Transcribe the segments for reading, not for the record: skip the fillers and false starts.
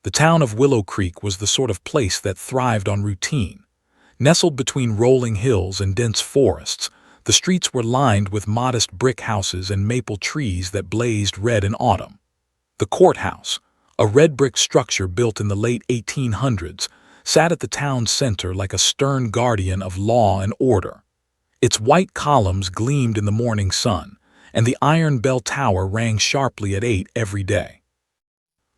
The town of Willow Creek was the sort of place that thrived on routine. Nestled between rolling hills and dense forests, the streets were lined with modest brick houses and maple trees that blazed red in autumn. The courthouse, a red brick structure built in the late 1800s, sat at the town's center like a stern guardian of law and order. Its white columns gleamed in the morning sun, and the iron bell tower rang sharply at 8 every day.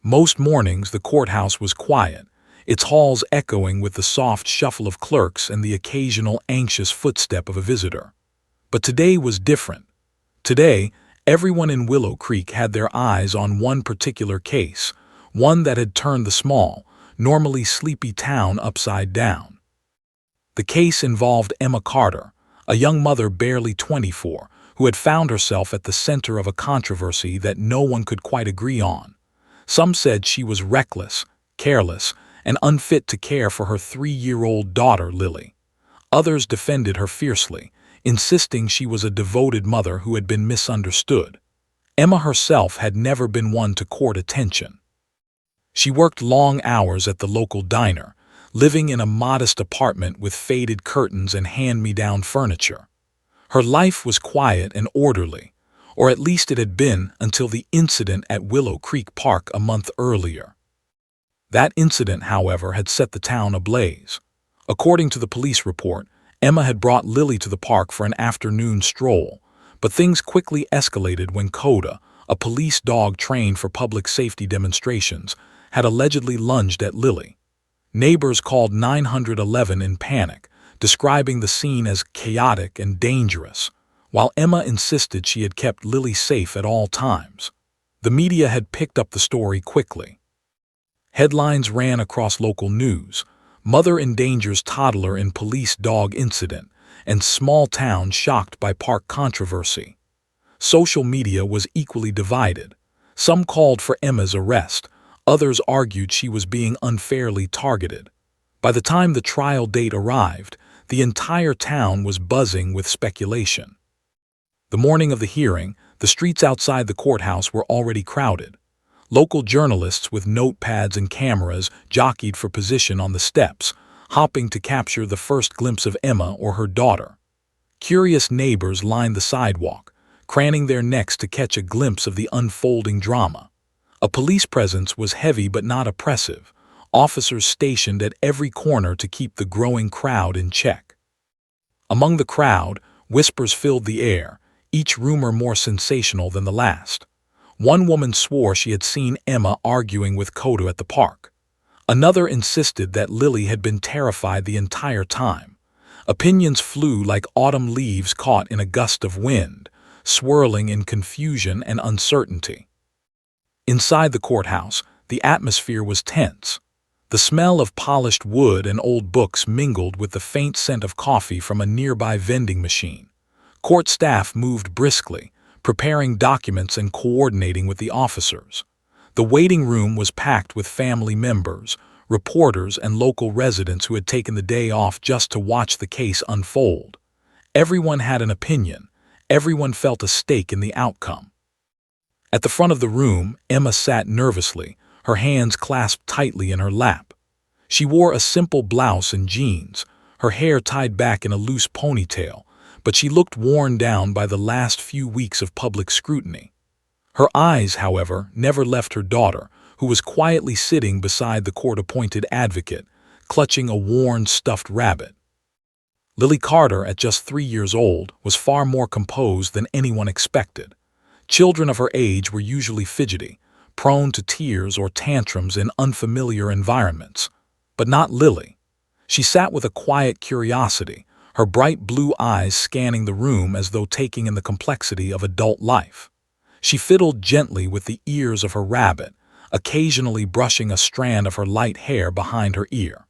Most mornings the courthouse was quiet, its halls echoing with the soft shuffle of clerks and the occasional anxious footstep of a visitor. But today was different. Today, everyone in Willow Creek had their eyes on one particular case, one that had turned the small, normally sleepy town upside down. The case involved Emma Carter, a young mother barely 24, who had found herself at the center of a controversy that no one could quite agree on. Some said she was reckless, careless, and unfit to care for her 3-year-old daughter, Lily. Others defended her fiercely, insisting she was a devoted mother who had been misunderstood. Emma herself had never been one to court attention. She worked long hours at the local diner, living in a modest apartment with faded curtains and hand-me-down furniture. Her life was quiet and orderly, or at least it had been until the incident at Willow Creek Park a month earlier. That incident, however, had set the town ablaze. According to the police report, Emma had brought Lily to the park for an afternoon stroll, but things quickly escalated when Coda, a police dog trained for public safety demonstrations, had allegedly lunged at Lily. Neighbors called 911 in panic, describing the scene as chaotic and dangerous, while Emma insisted she had kept Lily safe at all times. The media had picked up the story quickly. Headlines ran across local news: Mother endangers toddler in police dog incident, and small town shocked by park controversy. Social media was equally divided. Some called for Emma's arrest, others argued she was being unfairly targeted. By the time the trial date arrived, the entire town was buzzing with speculation. The morning of the hearing, the streets outside the courthouse were already crowded. Local journalists with notepads and cameras jockeyed for position on the steps, hopping to capture the first glimpse of Emma or her daughter. Curious neighbors lined the sidewalk, craning their necks to catch a glimpse of the unfolding drama. A police presence was heavy but not oppressive, officers stationed at every corner to keep the growing crowd in check. Among the crowd, whispers filled the air, each rumor more sensational than the last. One woman swore she had seen Emma arguing with Coda at the park. Another insisted that Lily had been terrified the entire time. Opinions flew like autumn leaves caught in a gust of wind, swirling in confusion and uncertainty. Inside the courthouse, the atmosphere was tense. The smell of polished wood and old books mingled with the faint scent of coffee from a nearby vending machine. Court staff moved briskly, preparing documents and coordinating with the officers. The waiting room was packed with family members, reporters, and local residents who had taken the day off just to watch the case unfold. Everyone had an opinion. Everyone felt a stake in the outcome. At the front of the room, Emma sat nervously, her hands clasped tightly in her lap. She wore a simple blouse and jeans, her hair tied back in a loose ponytail, but she looked worn down by the last few weeks of public scrutiny. Her eyes, however, never left her daughter, who was quietly sitting beside the court-appointed advocate, clutching a worn stuffed rabbit. Lily Carter, at just 3 years old, was far more composed than anyone expected. Children of her age were usually fidgety, prone to tears or tantrums in unfamiliar environments. But not Lily. She sat with a quiet curiosity, her bright blue eyes scanning the room as though taking in the complexity of adult life. She fiddled gently with the ears of her rabbit, occasionally brushing a strand of her light hair behind her ear.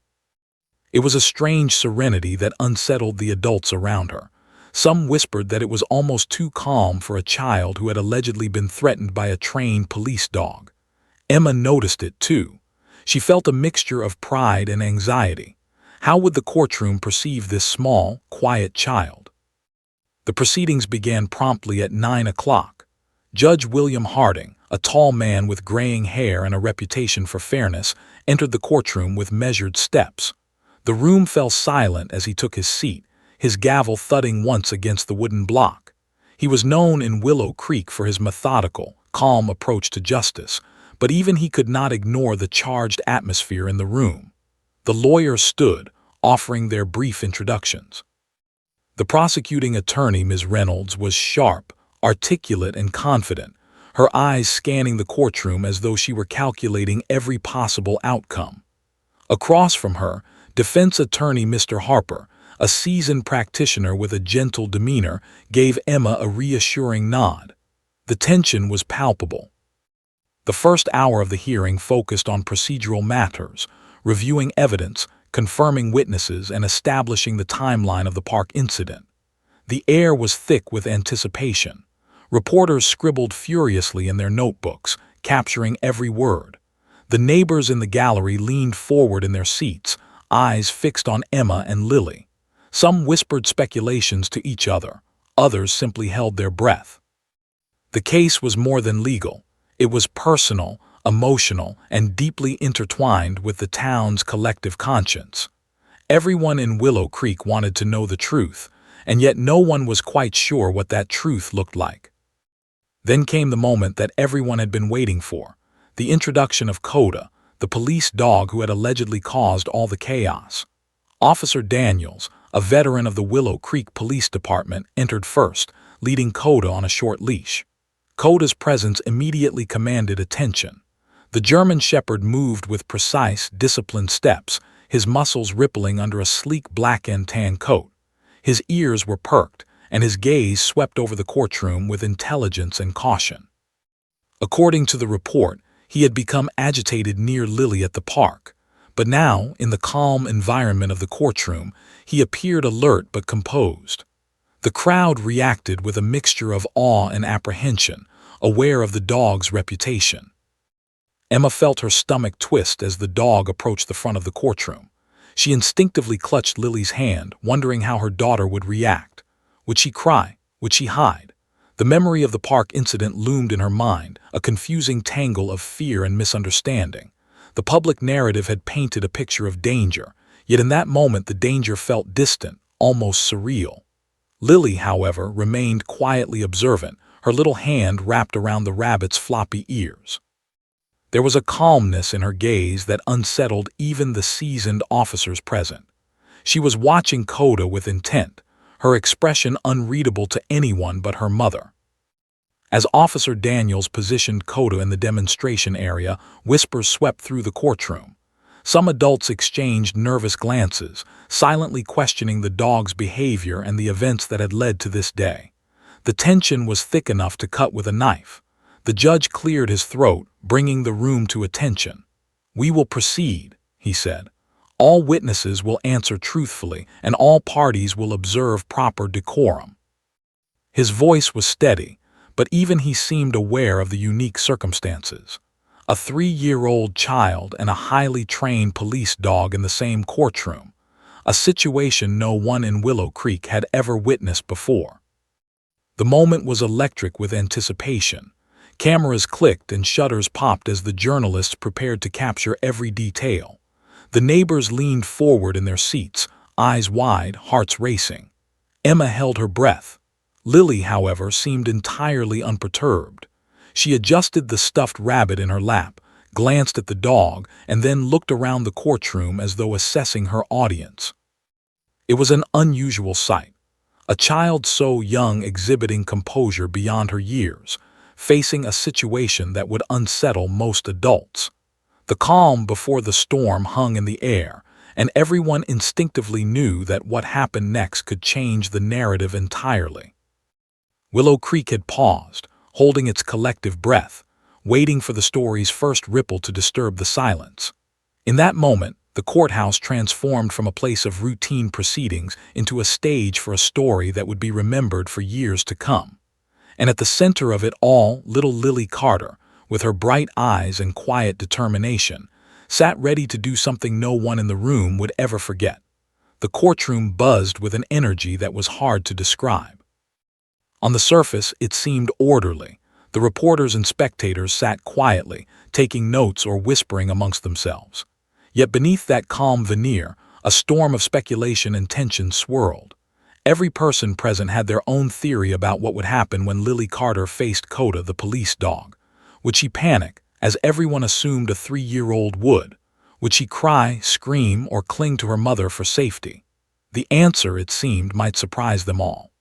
It was a strange serenity that unsettled the adults around her. Some whispered that it was almost too calm for a child who had allegedly been threatened by a trained police dog. Emma noticed it too. She felt a mixture of pride and anxiety. How would the courtroom perceive this small, quiet child? The proceedings began promptly at 9 o'clock. Judge William Harding, a tall man with graying hair and a reputation for fairness, entered the courtroom with measured steps. The room fell silent as he took his seat, his gavel thudding once against the wooden block. He was known in Willow Creek for his methodical, calm approach to justice, but even he could not ignore the charged atmosphere in the room. The lawyers stood, offering their brief introductions. The prosecuting attorney, Ms. Reynolds, was sharp, articulate, and confident, her eyes scanning the courtroom as though she were calculating every possible outcome. Across from her, defense attorney Mr. Harper, a seasoned practitioner with a gentle demeanor, gave Emma a reassuring nod. The tension was palpable. The first hour of the hearing focused on procedural matters, reviewing evidence, confirming witnesses, and establishing the timeline of the park incident. The air was thick with anticipation. Reporters scribbled furiously in their notebooks, capturing every word. The neighbors in the gallery leaned forward in their seats, eyes fixed on Emma and Lily. Some whispered speculations to each other, others simply held their breath. The case was more than legal. It was personal, emotional, and deeply intertwined with the town's collective conscience. Everyone in Willow Creek wanted to know the truth, and yet no one was quite sure what that truth looked like. Then came the moment that everyone had been waiting for, the introduction of Coda, the police dog who had allegedly caused all the chaos. Officer Daniels, a veteran of the Willow Creek Police Department, entered first, leading Coda on a short leash. Coda's presence immediately commanded attention. The German Shepherd moved with precise, disciplined steps, his muscles rippling under a sleek black and tan coat. His ears were perked, and his gaze swept over the courtroom with intelligence and caution. According to the report, he had become agitated near Lily at the park, but now, in the calm environment of the courtroom, he appeared alert but composed. The crowd reacted with a mixture of awe and apprehension, aware of the dog's reputation. Emma felt her stomach twist as the dog approached the front of the courtroom. She instinctively clutched Lily's hand, wondering how her daughter would react. Would she cry? Would she hide? The memory of the park incident loomed in her mind, a confusing tangle of fear and misunderstanding. The public narrative had painted a picture of danger, yet in that moment the danger felt distant, almost surreal. Lily, however, remained quietly observant, her little hand wrapped around the rabbit's floppy ears. There was a calmness in her gaze that unsettled even the seasoned officers present. She was watching Coda with intent, her expression unreadable to anyone but her mother. As Officer Daniels positioned Coda in the demonstration area, whispers swept through the courtroom. Some adults exchanged nervous glances, silently questioning the dog's behavior and the events that had led to this day. The tension was thick enough to cut with a knife. The judge cleared his throat, bringing the room to attention. "We will proceed," he said. "All witnesses will answer truthfully, and all parties will observe proper decorum." His voice was steady, but even he seemed aware of the unique circumstances. A 3-year-old child and a highly trained police dog in the same courtroom, a situation no one in Willow Creek had ever witnessed before. The moment was electric with anticipation. Cameras clicked and shutters popped as the journalists prepared to capture every detail. The neighbors leaned forward in their seats, eyes wide, hearts racing. Emma held her breath. Lily, however, seemed entirely unperturbed. She adjusted the stuffed rabbit in her lap, glanced at the dog, and then looked around the courtroom as though assessing her audience. It was an unusual sight. A child so young exhibiting composure beyond her years, facing a situation that would unsettle most adults. The calm before the storm hung in the air, and everyone instinctively knew that what happened next could change the narrative entirely. Willow Creek had paused, holding its collective breath, waiting for the story's first ripple to disturb the silence. In that moment, the courthouse transformed from a place of routine proceedings into a stage for a story that would be remembered for years to come. And at the center of it all, little Lily Carter, with her bright eyes and quiet determination, sat ready to do something no one in the room would ever forget. The courtroom buzzed with an energy that was hard to describe. On the surface, it seemed orderly. The reporters and spectators sat quietly, taking notes or whispering amongst themselves. Yet beneath that calm veneer, a storm of speculation and tension swirled. Every person present had their own theory about what would happen when Lily Carter faced Coda, the police dog. Would she panic, as everyone assumed a 3-year-old would? Would she cry, scream, or cling to her mother for safety? The answer, it seemed, might surprise them all.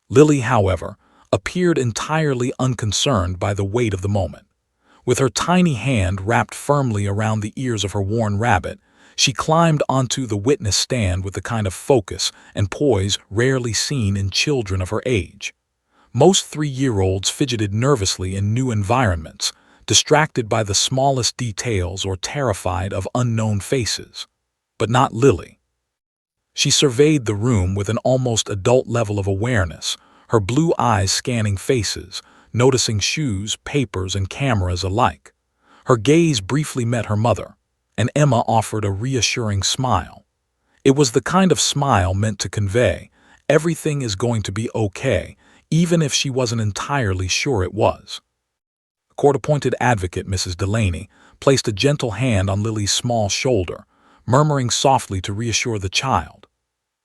Lily, however, appeared entirely unconcerned by the weight of the moment. With her tiny hand wrapped firmly around the ears of her worn rabbit, she climbed onto the witness stand with the kind of focus and poise rarely seen in children of her age. Most 3-year-olds fidgeted nervously in new environments, distracted by the smallest details or terrified of unknown faces. But not Lily. She surveyed the room with an almost adult level of awareness, her blue eyes scanning faces, noticing shoes, papers, and cameras alike. Her gaze briefly met her mother, and Emma offered a reassuring smile. It was the kind of smile meant to convey, everything is going to be okay, even if she wasn't entirely sure it was. Court-appointed advocate Mrs. Delaney placed a gentle hand on Lily's small shoulder, murmuring softly to reassure the child.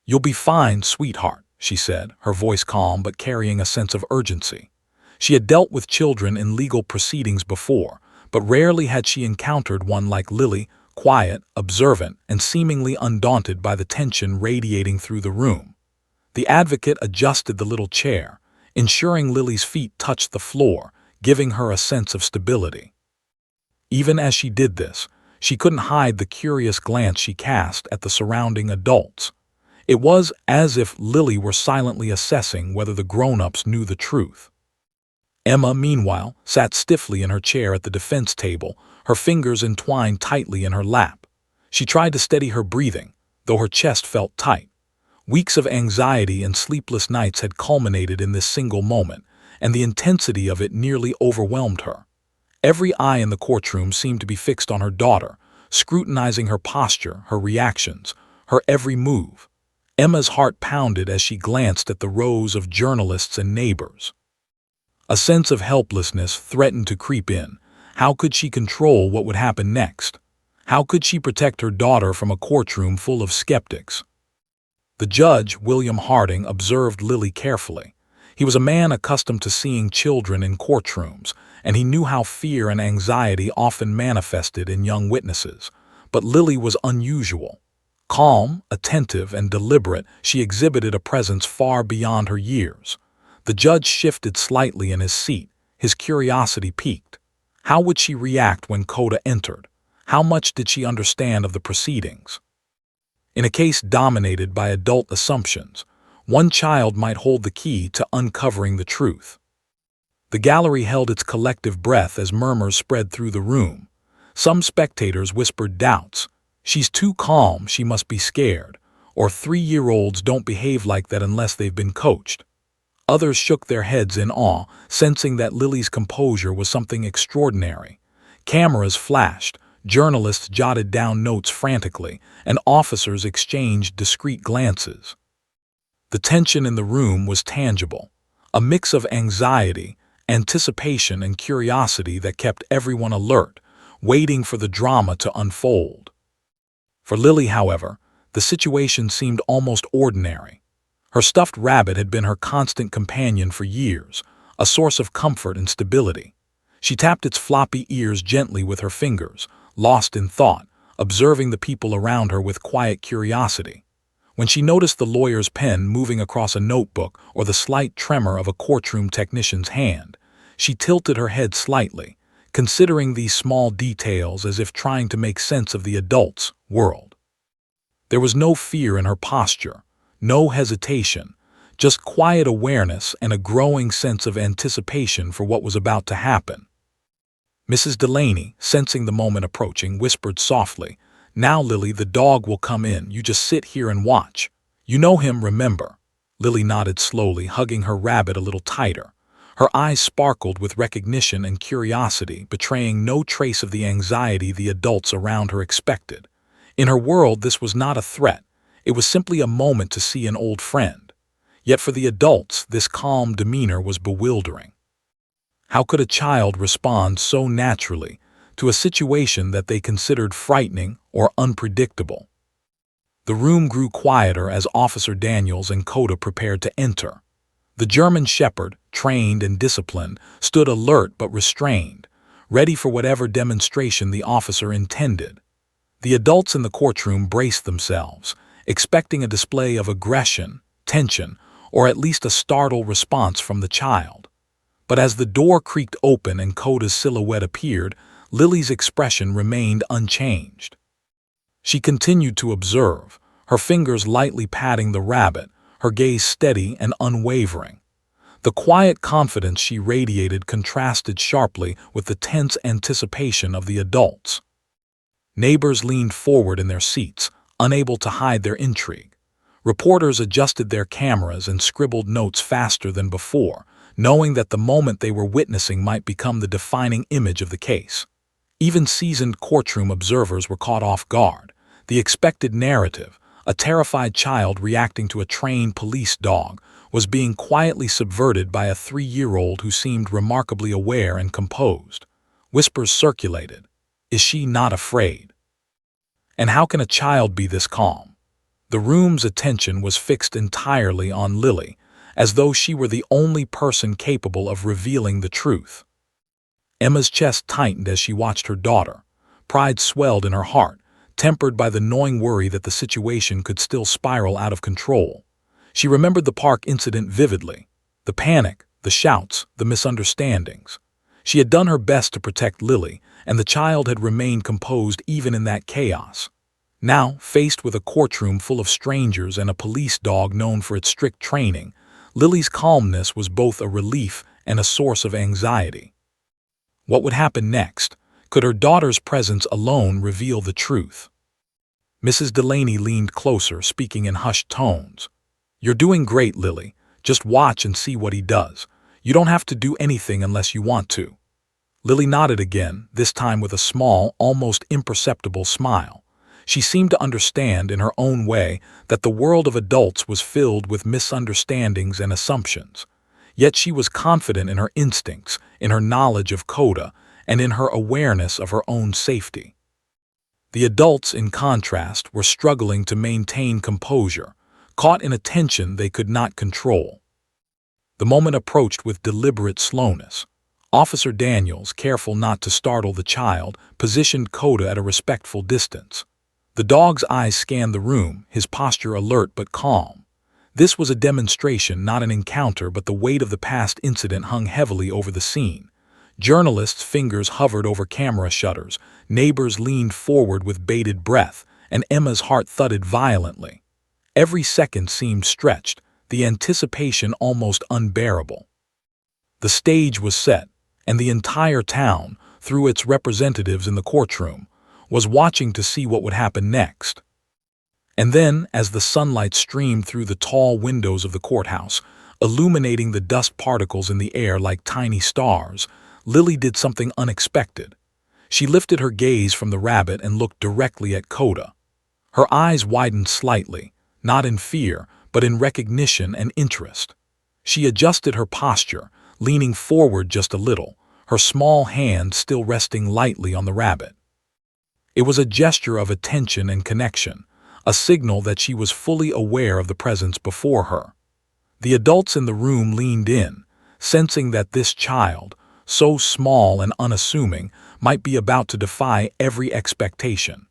"You'll be fine, sweetheart," she said, her voice calm but carrying a sense of urgency. She had dealt with children in legal proceedings before, but rarely had she encountered one like Lily, quiet, observant, and seemingly undaunted by the tension radiating through the room. The advocate adjusted the little chair, ensuring Lily's feet touched the floor, giving her a sense of stability. Even as she did this, she couldn't hide the curious glance she cast at the surrounding adults. It was as if Lily were silently assessing whether the grown-ups knew the truth. Emma, meanwhile, sat stiffly in her chair at the defense table, her fingers entwined tightly in her lap. She tried to steady her breathing, though her chest felt tight. Weeks of anxiety and sleepless nights had culminated in this single moment, and the intensity of it nearly overwhelmed her. Every eye in the courtroom seemed to be fixed on her daughter, scrutinizing her posture, her reactions, her every move. Emma's heart pounded as she glanced at the rows of journalists and neighbors. A sense of helplessness threatened to creep in. How could she control what would happen next? How could she protect her daughter from a courtroom full of skeptics? The judge, William Harding, observed Lily carefully. He was a man accustomed to seeing children in courtrooms, and he knew how fear and anxiety often manifested in young witnesses. But Lily was unusual. Calm, attentive, and deliberate, she exhibited a presence far beyond her years. The judge shifted slightly in his seat, his curiosity piqued. How would she react when Coda entered? How much did she understand of the proceedings? In a case dominated by adult assumptions, one child might hold the key to uncovering the truth. The gallery held its collective breath as murmurs spread through the room. Some spectators whispered doubts. "She's too calm, she must be scared," or 3-year-olds don't behave like that unless they've been coached. Others shook their heads in awe, sensing that Lily's composure was something extraordinary. Cameras flashed, journalists jotted down notes frantically, and officers exchanged discreet glances. The tension in the room was tangible, a mix of anxiety, anticipation, and curiosity that kept everyone alert, waiting for the drama to unfold. For Lily, however, the situation seemed almost ordinary. Her stuffed rabbit had been her constant companion for years, a source of comfort and stability. She tapped its floppy ears gently with her fingers, lost in thought, observing the people around her with quiet curiosity. When she noticed the lawyer's pen moving across a notebook or the slight tremor of a courtroom technician's hand, she tilted her head slightly, considering these small details as if trying to make sense of the adult's world. There was no fear in her posture, no hesitation, just quiet awareness and a growing sense of anticipation for what was about to happen. Mrs. Delaney, sensing the moment approaching, whispered softly, "Now, Lily, the dog will come in. You just sit here and watch. You know him, remember?" Lily nodded slowly, hugging her rabbit a little tighter. Her eyes sparkled with recognition and curiosity, betraying no trace of the anxiety the adults around her expected. In her world, this was not a threat. It was simply a moment to see an old friend. Yet for the adults, this calm demeanor was bewildering. How could a child respond so naturally to a situation that they considered frightening or unpredictable? The room grew quieter as Officer Daniels and Coda prepared to enter. The German shepherd, trained and disciplined, stood alert but restrained, ready for whatever demonstration the officer intended. The adults in the courtroom braced themselves, expecting a display of aggression, tension, or at least a startled response from the child. But as the door creaked open and Coda's silhouette appeared, Lily's expression remained unchanged. She continued to observe, her fingers lightly patting the rabbit, her gaze steady and unwavering. The quiet confidence she radiated contrasted sharply with the tense anticipation of the adults. Neighbors leaned forward in their seats, unable to hide their intrigue. Reporters adjusted their cameras and scribbled notes faster than before, knowing that the moment they were witnessing might become the defining image of the case. Even seasoned courtroom observers were caught off guard. The expected narrative, a terrified child reacting to a trained police dog, was being quietly subverted by a 3-year-old who seemed remarkably aware and composed. Whispers circulated. Is she not afraid? And how can a child be this calm? The room's attention was fixed entirely on Lily, as though she were the only person capable of revealing the truth. Emma's chest tightened as she watched her daughter. Pride swelled in her heart, tempered by the gnawing worry that the situation could still spiral out of control. She remembered the park incident vividly. The panic, the shouts, the misunderstandings. She had done her best to protect Lily, and the child had remained composed even in that chaos. Now, faced with a courtroom full of strangers and a police dog known for its strict training, Lily's calmness was both a relief and a source of anxiety. What would happen next? Could her daughter's presence alone reveal the truth? Mrs. Delaney leaned closer, speaking in hushed tones. "You're doing great, Lily. Just watch and see what he does. You don't have to do anything unless you want to." Lily nodded again, this time with a small, almost imperceptible smile. She seemed to understand in her own way that the world of adults was filled with misunderstandings and assumptions. Yet she was confident in her instincts, in her knowledge of Coda, and in her awareness of her own safety. The adults, in contrast, were struggling to maintain composure, caught in a tension they could not control. The moment approached with deliberate slowness. Officer Daniels, careful not to startle the child, positioned Coda at a respectful distance. The dog's eyes scanned the room, his posture alert but calm. This was a demonstration, not an encounter, but the weight of the past incident hung heavily over the scene. Journalists' fingers hovered over camera shutters, neighbors leaned forward with bated breath, and Emma's heart thudded violently. Every second seemed stretched, the anticipation almost unbearable. The stage was set, and the entire town, through its representatives in the courtroom, was watching to see what would happen next. And then, as the sunlight streamed through the tall windows of the courthouse, illuminating the dust particles in the air like tiny stars, Lily did something unexpected. She lifted her gaze from the rabbit and looked directly at Coda. Her eyes widened slightly, not in fear, but in recognition and interest. She adjusted her posture, leaning forward just a little, her small hand still resting lightly on the rabbit. It was a gesture of attention and connection, a signal that she was fully aware of the presence before her. The adults in the room leaned in, sensing that this child, so small and unassuming, might be about to defy every expectation.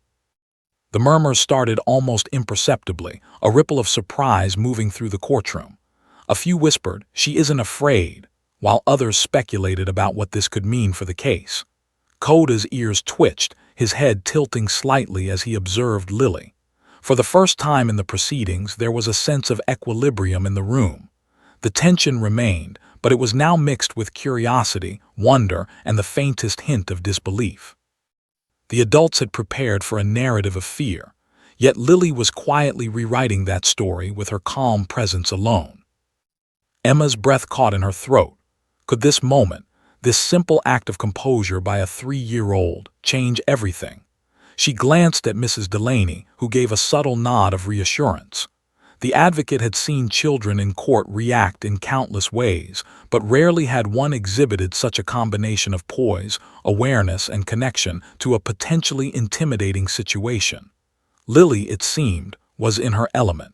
The murmurs started almost imperceptibly, a ripple of surprise moving through the courtroom. A few whispered, "She isn't afraid," while others speculated about what this could mean for the case. Coda's ears twitched, his head tilting slightly as he observed Lily. For the first time in the proceedings, there was a sense of equilibrium in the room. The tension remained, but it was now mixed with curiosity, wonder, and the faintest hint of disbelief. The adults had prepared for a narrative of fear, yet Lily was quietly rewriting that story with her calm presence alone. Emma's breath caught in her throat. Could this moment, this simple act of composure by a 3-year-old, change everything? She glanced at Mrs. Delaney, who gave a subtle nod of reassurance. The advocate had seen children in court react in countless ways, but rarely had one exhibited such a combination of poise, awareness, and connection to a potentially intimidating situation. Lily, it seemed, was in her element.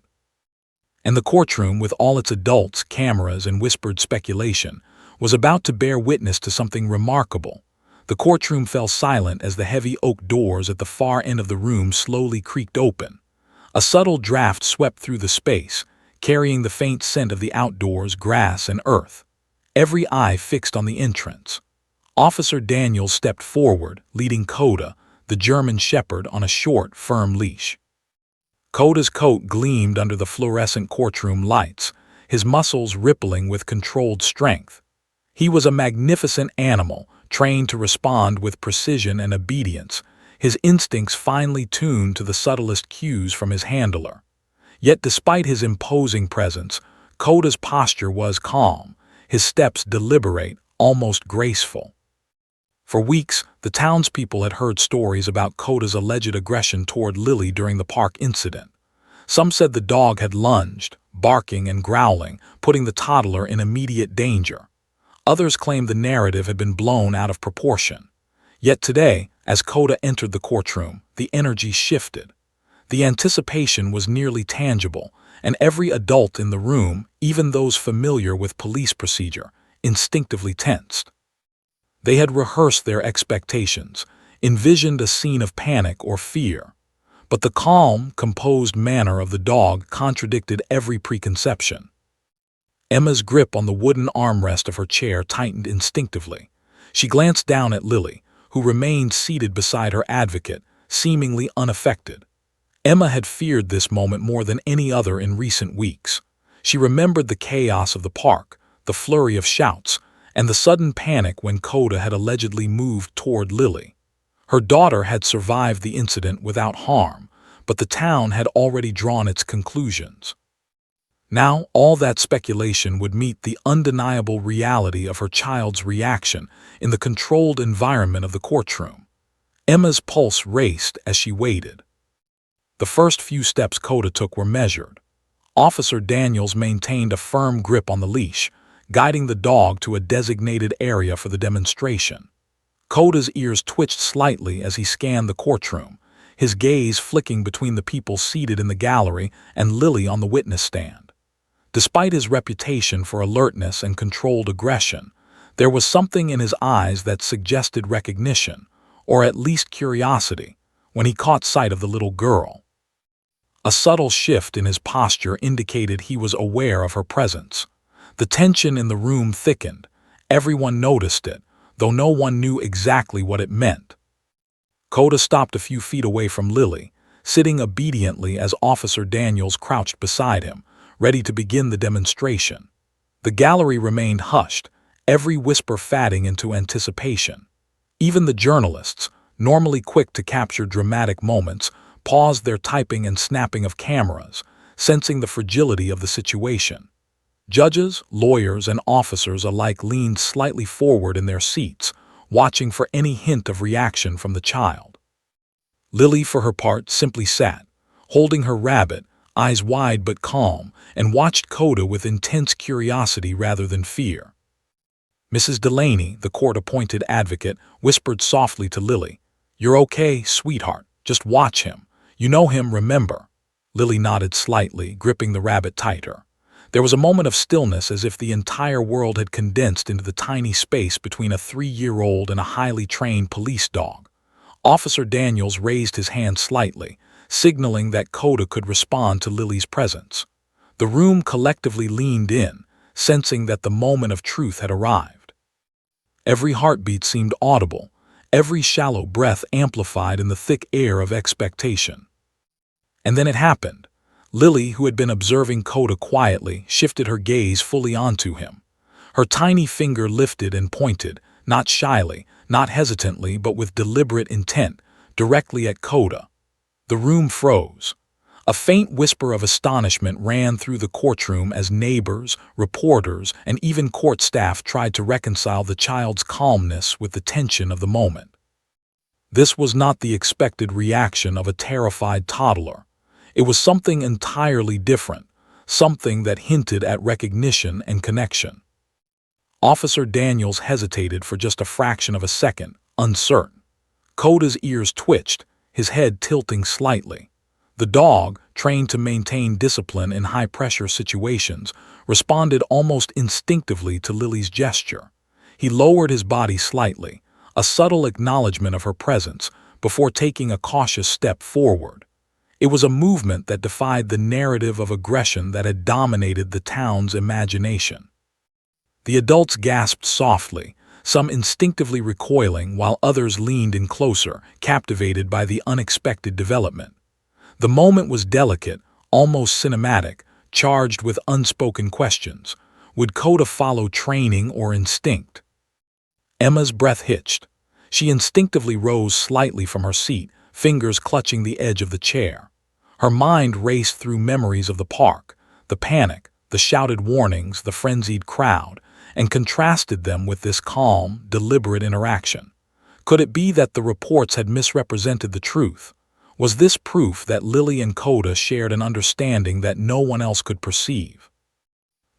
And the courtroom, with all its adults, cameras, and whispered speculation, was about to bear witness to something remarkable. The courtroom fell silent as the heavy oak doors at the far end of the room slowly creaked open. A subtle draft swept through the space, carrying the faint scent of the outdoors, grass, and earth. Every eye fixed on the entrance. Officer Daniels stepped forward, leading Coda, the German shepherd, on a short, firm leash. Coda's coat gleamed under the fluorescent courtroom lights, his muscles rippling with controlled strength. He was a magnificent animal, trained to respond with precision and obedience, his instincts finely tuned to the subtlest cues from his handler. Yet despite his imposing presence, Coda's posture was calm, his steps deliberate, almost graceful. For weeks, the townspeople had heard stories about Coda's alleged aggression toward Lily during the park incident. Some said the dog had lunged, barking and growling, putting the toddler in immediate danger. Others claimed the narrative had been blown out of proportion. Yet today, as Coda entered the courtroom, the energy shifted. The anticipation was nearly tangible, and every adult in the room, even those familiar with police procedure, instinctively tensed. They had rehearsed their expectations, envisioned a scene of panic or fear. But the calm, composed manner of the dog contradicted every preconception. Emma's grip on the wooden armrest of her chair tightened instinctively. She glanced down at Lily, who remained seated beside her advocate, seemingly unaffected. Emma had feared this moment more than any other in recent weeks. She remembered the chaos of the park, the flurry of shouts, and the sudden panic when Coda had allegedly moved toward Lily. Her daughter had survived the incident without harm, but the town had already drawn its conclusions. Now, all that speculation would meet the undeniable reality of her child's reaction in the controlled environment of the courtroom. Emma's pulse raced as she waited. The first few steps Coda took were measured. Officer Daniels maintained a firm grip on the leash, guiding the dog to a designated area for the demonstration. Coda's ears twitched slightly as he scanned the courtroom, his gaze flicking between the people seated in the gallery and Lily on the witness stand. Despite his reputation for alertness and controlled aggression, there was something in his eyes that suggested recognition, or at least curiosity, when he caught sight of the little girl. A subtle shift in his posture indicated he was aware of her presence. The tension in the room thickened. Everyone noticed it, though no one knew exactly what it meant. Coda stopped a few feet away from Lily, sitting obediently as Officer Daniels crouched beside him, ready to begin the demonstration. The gallery remained hushed, every whisper fading into anticipation. Even the journalists, normally quick to capture dramatic moments, paused their typing and snapping of cameras, sensing the fragility of the situation. Judges, lawyers, and officers alike leaned slightly forward in their seats, watching for any hint of reaction from the child. Lily, for her part, simply sat, holding her rabbit, eyes wide but calm, and watched Coda with intense curiosity rather than fear. Mrs. Delaney, the court-appointed advocate, whispered softly to Lily, "You're okay, sweetheart. Just watch him. You know him, remember." Lily nodded slightly, gripping the rabbit tighter. There was a moment of stillness, as if the entire world had condensed into the tiny space between a 3-year-old and a highly trained police dog. Officer Daniels raised his hand slightly, signaling that Coda could respond to Lily's presence. The room collectively leaned in, sensing that the moment of truth had arrived. Every heartbeat seemed audible, every shallow breath amplified in the thick air of expectation. And then it happened. Lily, who had been observing Coda quietly, shifted her gaze fully onto him. Her tiny finger lifted and pointed, not shyly, not hesitantly, but with deliberate intent, directly at Coda. The room froze. A faint whisper of astonishment ran through the courtroom as neighbors, reporters, and even court staff tried to reconcile the child's calmness with the tension of the moment. This was not the expected reaction of a terrified toddler. It was something entirely different, something that hinted at recognition and connection. Officer Daniels hesitated for just a fraction of a second, uncertain. Coda's ears twitched, his head tilting slightly. The dog, trained to maintain discipline in high-pressure situations, responded almost instinctively to Lily's gesture. He lowered his body slightly, a subtle acknowledgement of her presence, before taking a cautious step forward. It was a movement that defied the narrative of aggression that had dominated the town's imagination. The adults gasped softly, some instinctively recoiling while others leaned in closer, captivated by the unexpected development. The moment was delicate, almost cinematic, charged with unspoken questions. Would Coda follow training or instinct? Emma's breath hitched. She instinctively rose slightly from her seat, fingers clutching the edge of the chair. Her mind raced through memories of the park, the panic, the shouted warnings, the frenzied crowd, and contrasted them with this calm, deliberate interaction. Could it be that the reports had misrepresented the truth? Was this proof that Lily and Coda shared an understanding that no one else could perceive?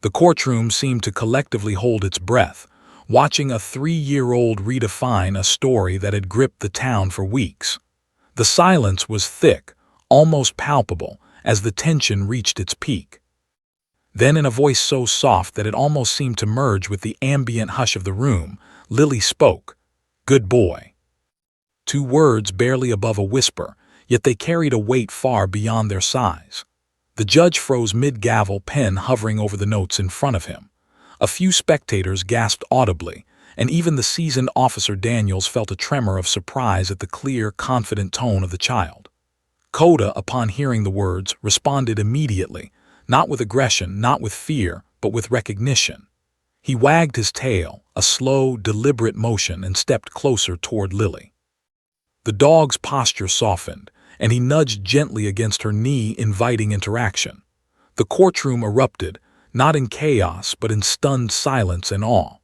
The courtroom seemed to collectively hold its breath, watching a 3-year-old redefine a story that had gripped the town for weeks. The silence was thick, almost palpable, as the tension reached its peak. Then, in a voice so soft that it almost seemed to merge with the ambient hush of the room, Lily spoke. "Good boy." 2 words barely above a whisper, yet they carried a weight far beyond their size. The judge froze mid-gavel, pen hovering over the notes in front of him. A few spectators gasped audibly, and even the seasoned Officer Daniels felt a tremor of surprise at the clear, confident tone of the child. Coda, upon hearing the words, responded immediately, not with aggression, not with fear, but with recognition. He wagged his tail, a slow, deliberate motion, and stepped closer toward Lily. The dog's posture softened, and he nudged gently against her knee, inviting interaction. The courtroom erupted, not in chaos, but in stunned silence and awe.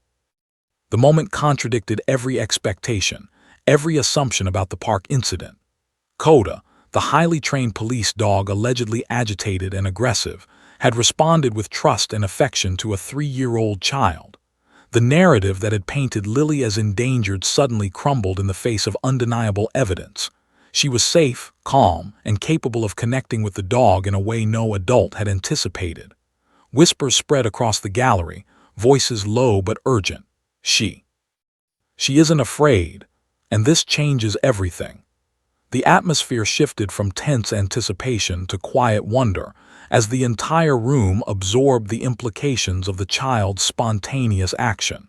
The moment contradicted every expectation, every assumption about the park incident. Coda, the highly trained police dog allegedly agitated and aggressive, had responded with trust and affection to a 3-year-old child. The narrative that had painted Lily as endangered suddenly crumbled in the face of undeniable evidence. She was safe, calm, and capable of connecting with the dog in a way no adult had anticipated. Whispers spread across the gallery, voices low but urgent. She isn't afraid, and this changes everything. The atmosphere shifted from tense anticipation to quiet wonder as the entire room absorbed the implications of the child's spontaneous action.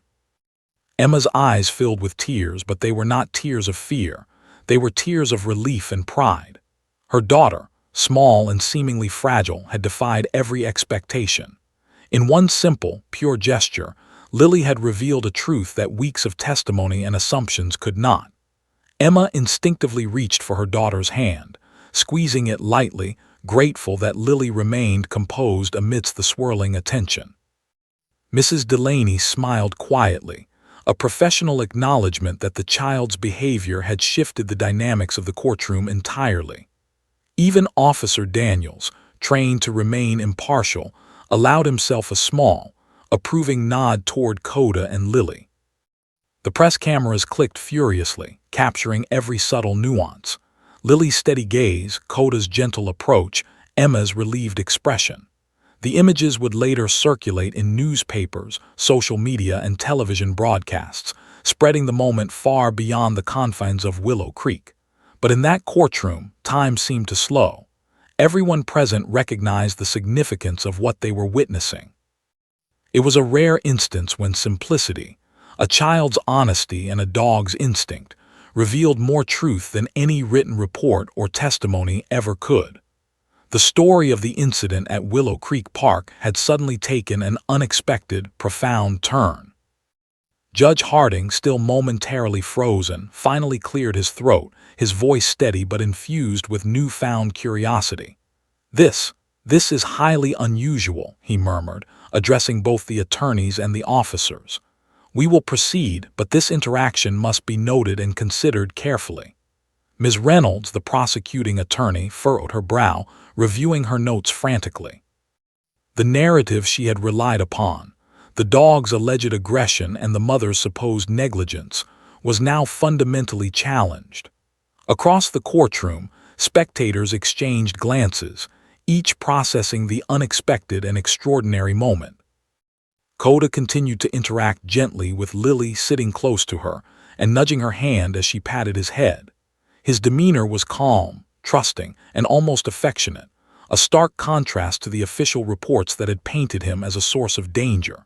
Emma's eyes filled with tears, but they were not tears of fear. They were tears of relief and pride. Her daughter, small and seemingly fragile, had defied every expectation. In one simple, pure gesture, Lily had revealed a truth that weeks of testimony and assumptions could not. Emma instinctively reached for her daughter's hand, squeezing it lightly, grateful that Lily remained composed amidst the swirling attention. Mrs. Delaney smiled quietly, a professional acknowledgement that the child's behavior had shifted the dynamics of the courtroom entirely. Even Officer Daniels, trained to remain impartial, allowed himself a small, approving nod toward Coda and Lily. The press cameras clicked furiously, capturing every subtle nuance. Lily's steady gaze, Coda's gentle approach, Emma's relieved expression. The images would later circulate in newspapers, social media, and television broadcasts, spreading the moment far beyond the confines of Willow Creek. But in that courtroom, time seemed to slow. Everyone present recognized the significance of what they were witnessing. It was a rare instance when simplicity, a child's honesty and a dog's instinct, revealed more truth than any written report or testimony ever could. The story of the incident at Willow Creek Park had suddenly taken an unexpected, profound turn. Judge Harding, still momentarily frozen, finally cleared his throat, his voice steady but infused with newfound curiosity. This is highly unusual," he murmured, addressing both the attorneys and the officers. "We will proceed, but this interaction must be noted and considered carefully." Ms. Reynolds, the prosecuting attorney, furrowed her brow, reviewing her notes frantically. The narrative she had relied upon, the dog's alleged aggression and the mother's supposed negligence, was now fundamentally challenged. Across the courtroom, spectators exchanged glances, each processing the unexpected and extraordinary moment. Coda continued to interact gently with Lily sitting close to her and nudging her hand as she patted his head. His demeanor was calm, trusting, and almost affectionate, a stark contrast to the official reports that had painted him as a source of danger.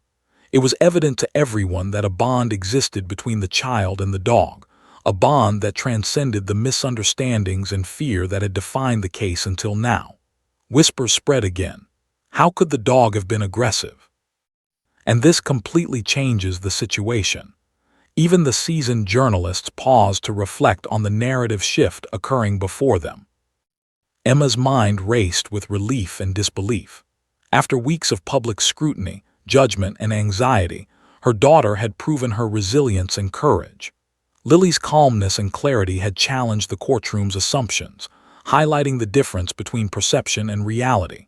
It was evident to everyone that a bond existed between the child and the dog, a bond that transcended the misunderstandings and fear that had defined the case until now. Whispers spread again. How could the dog have been aggressive? And this completely changes the situation. Even the seasoned journalists paused to reflect on the narrative shift occurring before them. Emma's mind raced with relief and disbelief. After weeks of public scrutiny, judgment, and anxiety, her daughter had proven her resilience and courage. Lily's calmness and clarity had challenged the courtroom's assumptions, highlighting the difference between perception and reality.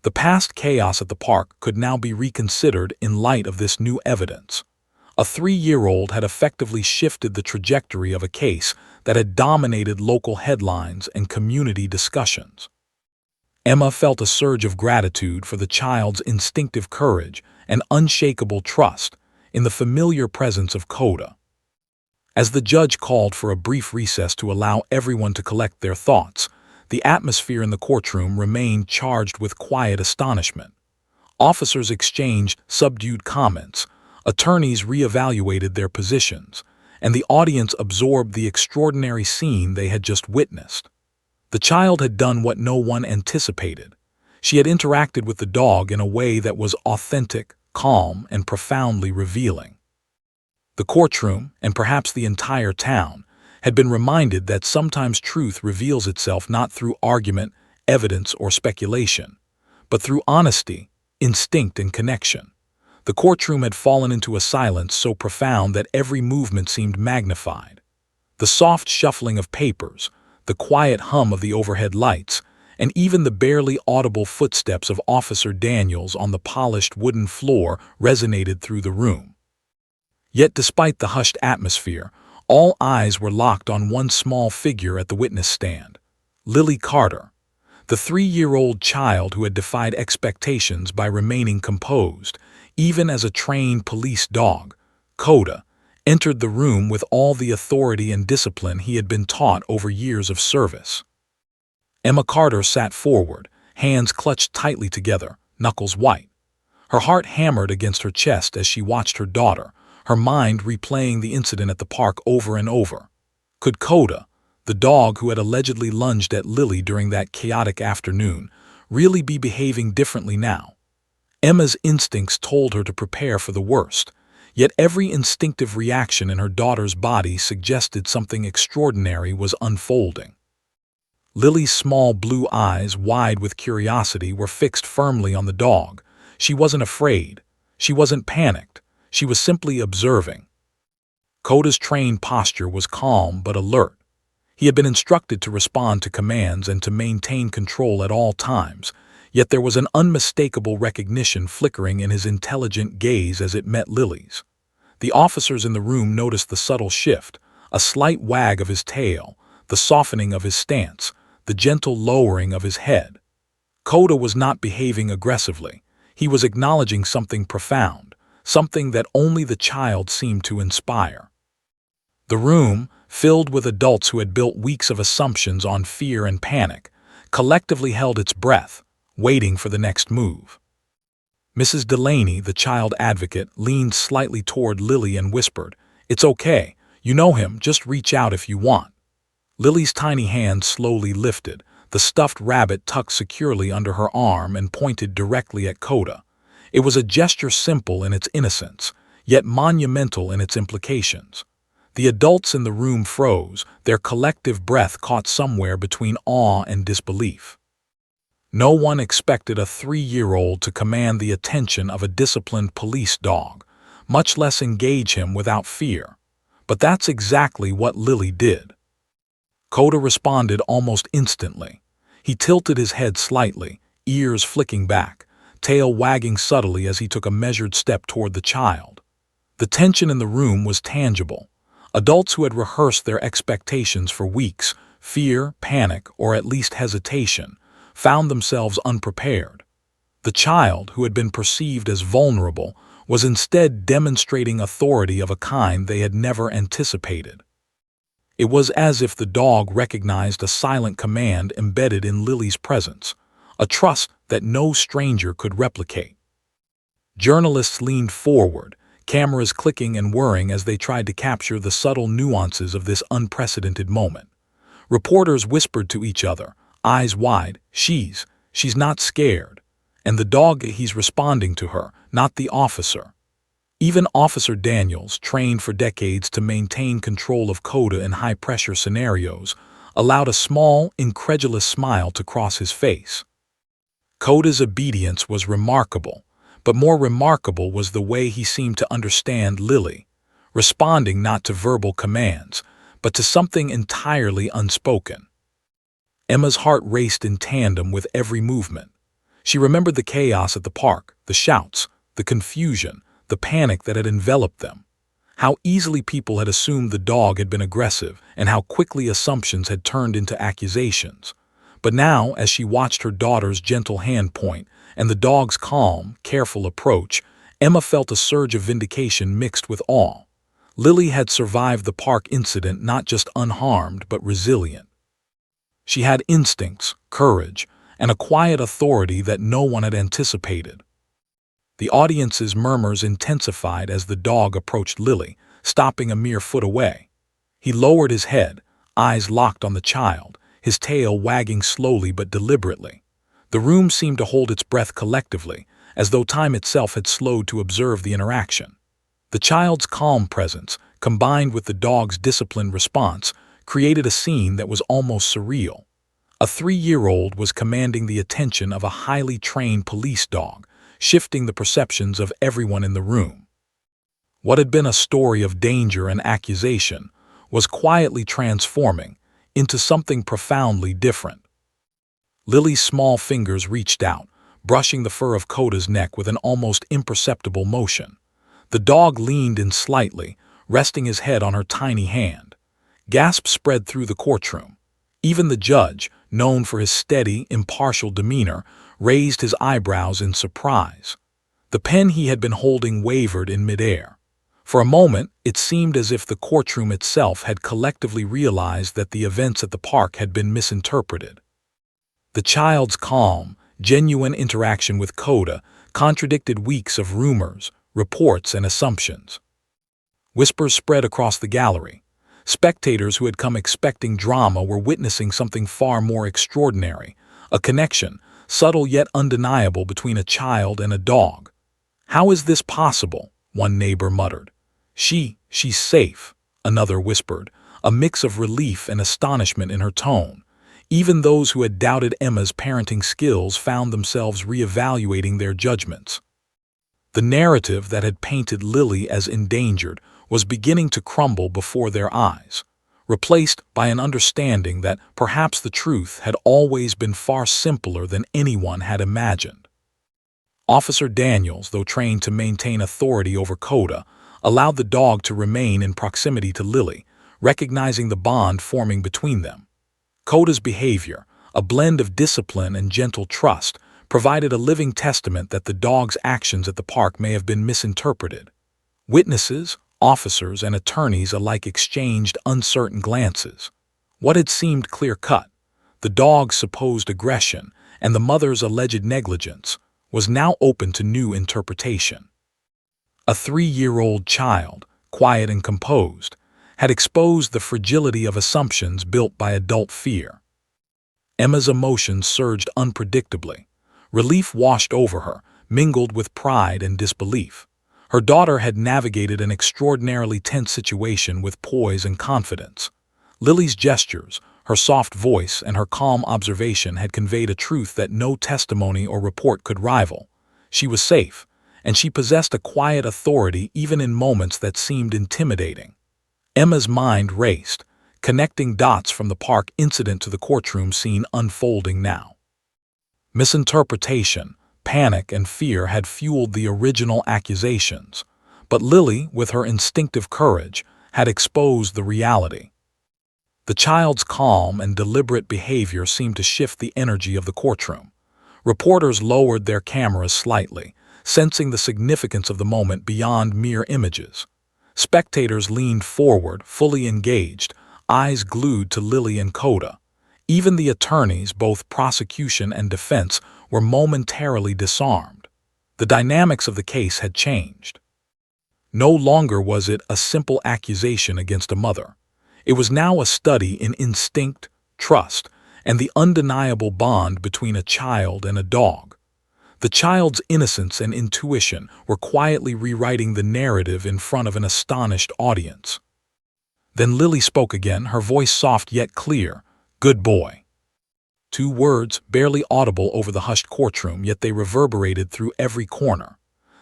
The past chaos at the park could now be reconsidered in light of this new evidence. A 3-year-old had effectively shifted the trajectory of a case that had dominated local headlines and community discussions. Emma felt a surge of gratitude for the child's instinctive courage and unshakable trust in the familiar presence of Coda. As the judge called for a brief recess to allow everyone to collect their thoughts, the atmosphere in the courtroom remained charged with quiet astonishment. Officers exchanged subdued comments, attorneys reevaluated their positions, and the audience absorbed the extraordinary scene they had just witnessed. The child had done what no one anticipated. She had interacted with the dog in a way that was authentic, calm, and profoundly revealing. The courtroom, and perhaps the entire town, had been reminded that sometimes truth reveals itself not through argument, evidence, or speculation, but through honesty, instinct, and connection. The courtroom had fallen into a silence so profound that every movement seemed magnified. The soft shuffling of papers, the quiet hum of the overhead lights, and even the barely audible footsteps of Officer Daniels on the polished wooden floor resonated through the room. Yet despite the hushed atmosphere, all eyes were locked on one small figure at the witness stand: Lily Carter, the 3-year-old child who had defied expectations by remaining composed, even as a trained police dog. Coda entered the room with all the authority and discipline he had been taught over years of service. Emma Carter sat forward, hands clutched tightly together, knuckles white. Her heart hammered against her chest as she watched her daughter, her mind replaying the incident at the park over and over. Could Coda, the dog who had allegedly lunged at Lily during that chaotic afternoon, really be behaving differently now? Emma's instincts told her to prepare for the worst, yet every instinctive reaction in her daughter's body suggested something extraordinary was unfolding. Lily's small blue eyes, wide with curiosity, were fixed firmly on the dog. She wasn't afraid. She wasn't panicked. She was simply observing. Coda's trained posture was calm but alert. He had been instructed to respond to commands and to maintain control at all times, yet there was an unmistakable recognition flickering in his intelligent gaze as it met Lily's. The officers in the room noticed the subtle shift, a slight wag of his tail, the softening of his stance, the gentle lowering of his head. Coda was not behaving aggressively. He was acknowledging something profound, something that only the child seemed to inspire. The room, filled with adults who had built weeks of assumptions on fear and panic, collectively held its breath, waiting for the next move. Mrs. Delaney, the child advocate, leaned slightly toward Lily and whispered, "It's okay. You know him. Just reach out if you want." Lily's tiny hand slowly lifted, the stuffed rabbit tucked securely under her arm and pointed directly at Coda. It was a gesture simple in its innocence, yet monumental in its implications. The adults in the room froze, their collective breath caught somewhere between awe and disbelief. No one expected a 3-year-old to command the attention of a disciplined police dog, much less engage him without fear. But that's exactly what Lily did. Coda responded almost instantly. He tilted his head slightly, ears flicking back, tail wagging subtly as he took a measured step toward the child. The tension in the room was tangible. Adults who had rehearsed their expectations for weeks, fear, panic, or at least hesitation, found themselves unprepared. The child, who had been perceived as vulnerable, was instead demonstrating authority of a kind they had never anticipated. It was as if the dog recognized a silent command embedded in Lily's presence, a trust that no stranger could replicate. Journalists leaned forward, cameras clicking and whirring as they tried to capture the subtle nuances of this unprecedented moment. Reporters whispered to each other, eyes wide, she's not scared. And the dog, he's responding to her, not the officer. Even Officer Daniels, trained for decades to maintain control of Coda in high-pressure scenarios, allowed a small, incredulous smile to cross his face. Coda's obedience was remarkable, but more remarkable was the way he seemed to understand Lily, responding not to verbal commands, but to something entirely unspoken. Emma's heart raced in tandem with every movement. She remembered the chaos at the park, the shouts, the confusion, the panic that had enveloped them. How easily people had assumed the dog had been aggressive, and how quickly assumptions had turned into accusations. But now, as she watched her daughter's gentle hand point and the dog's calm, careful approach, Emma felt a surge of vindication mixed with awe. Lily had survived the park incident not just unharmed but resilient. She had instincts, courage, and a quiet authority that no one had anticipated. The audience's murmurs intensified as the dog approached Lily, stopping a mere foot away. He lowered his head, eyes locked on the child, his tail wagging slowly but deliberately. The room seemed to hold its breath collectively, as though time itself had slowed to observe the interaction. The child's calm presence, combined with the dog's disciplined response, created a scene that was almost surreal. A 3-year-old was commanding the attention of a highly trained police dog, shifting the perceptions of everyone in the room. What had been a story of danger and accusation was quietly transforming into something profoundly different. Lily's small fingers reached out, brushing the fur of Coda's neck with an almost imperceptible motion. The dog leaned in slightly, resting his head on her tiny hand. Gasps spread through the courtroom. Even the judge, known for his steady, impartial demeanor, raised his eyebrows in surprise. The pen he had been holding wavered in midair. For a moment, it seemed as if the courtroom itself had collectively realized that the events at the park had been misinterpreted. The child's calm, genuine interaction with Coda contradicted weeks of rumors, reports, and assumptions. Whispers spread across the gallery. Spectators who had come expecting drama were witnessing something far more extraordinary, a connection, subtle yet undeniable, between a child and a dog. "How is this possible?" one neighbor muttered. She's safe," another whispered, a mix of relief and astonishment in her tone. Even those who had doubted Emma's parenting skills found themselves reevaluating their judgments. The narrative that had painted Lily as endangered was beginning to crumble before their eyes, replaced by an understanding that perhaps the truth had always been far simpler than anyone had imagined. Officer Daniels, though trained to maintain authority over Coda, allowed the dog to remain in proximity to Lily, recognizing the bond forming between them. Coda's behavior, a blend of discipline and gentle trust, provided a living testament that the dog's actions at the park may have been misinterpreted. Witnesses, officers, and attorneys alike exchanged uncertain glances. What had seemed clear-cut, the dog's supposed aggression and the mother's alleged negligence, was now open to new interpretation. A 3-year-old child, quiet and composed, had exposed the fragility of assumptions built by adult fear. Emma's emotions surged unpredictably. Relief washed over her, mingled with pride and disbelief. Her daughter had navigated an extraordinarily tense situation with poise and confidence. Lily's gestures, her soft voice, and her calm observation had conveyed a truth that no testimony or report could rival. She was safe, and she possessed a quiet authority even in moments that seemed intimidating. Emma's mind raced, connecting dots from the park incident to the courtroom scene unfolding now. Misinterpretation, Panic and fear had fueled the original accusations, but Lily, with her instinctive courage, had exposed the reality. The child's calm and deliberate behavior seemed to shift the energy of the courtroom. Reporters lowered their cameras slightly, sensing the significance of the moment beyond mere images. Spectators leaned forward, fully engaged, eyes glued to Lily and Coda. Even the attorneys, both prosecution and defense, were momentarily disarmed. The dynamics of the case had changed. No longer was it a simple accusation against a mother. It was now a study in instinct, trust, and the undeniable bond between a child and a dog. The child's innocence and intuition were quietly rewriting the narrative in front of an astonished audience. Then Lily spoke again, her voice soft yet clear. "Good boy." 2 words, barely audible over the hushed courtroom, yet they reverberated through every corner.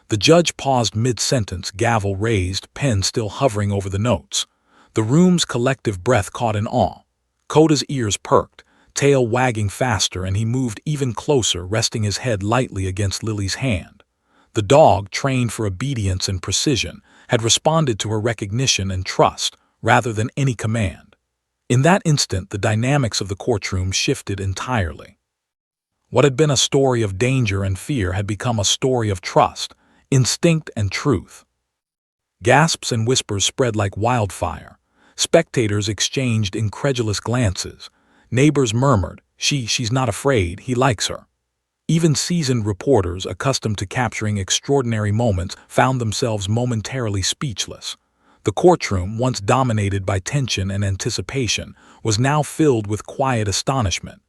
The judge paused mid-sentence, gavel raised, pen still hovering over the notes. The room's collective breath caught in awe. Coda's ears perked, tail wagging faster, and he moved even closer, resting his head lightly against Lily's hand. The dog, trained for obedience and precision, had responded to her recognition and trust, rather than any command. In that instant, the dynamics of the courtroom shifted entirely. What had been a story of danger and fear had become a story of trust, instinct, and truth. Gasps and whispers spread like wildfire. Spectators exchanged incredulous glances. Neighbors murmured, She's not afraid, he likes her." Even seasoned reporters, accustomed to capturing extraordinary moments, found themselves momentarily speechless. The courtroom, once dominated by tension and anticipation, was now filled with quiet astonishment.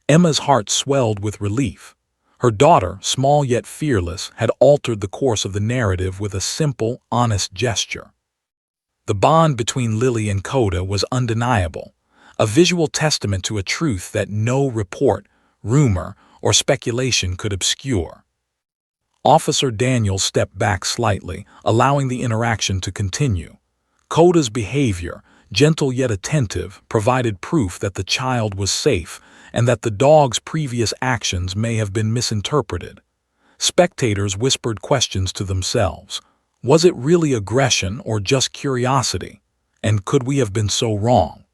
Emma's heart swelled with relief. Her daughter, small yet fearless, had altered the course of the narrative with a simple, honest gesture. The bond between Lily and Coda was undeniable, a visual testament to a truth that no report, rumor, or speculation could obscure. Officer Daniel stepped back slightly, allowing the interaction to continue. Coda's behavior, gentle yet attentive, provided proof that the child was safe and that the dog's previous actions may have been misinterpreted. Spectators whispered questions to themselves. Was it really aggression or just curiosity? And could we have been so wrong?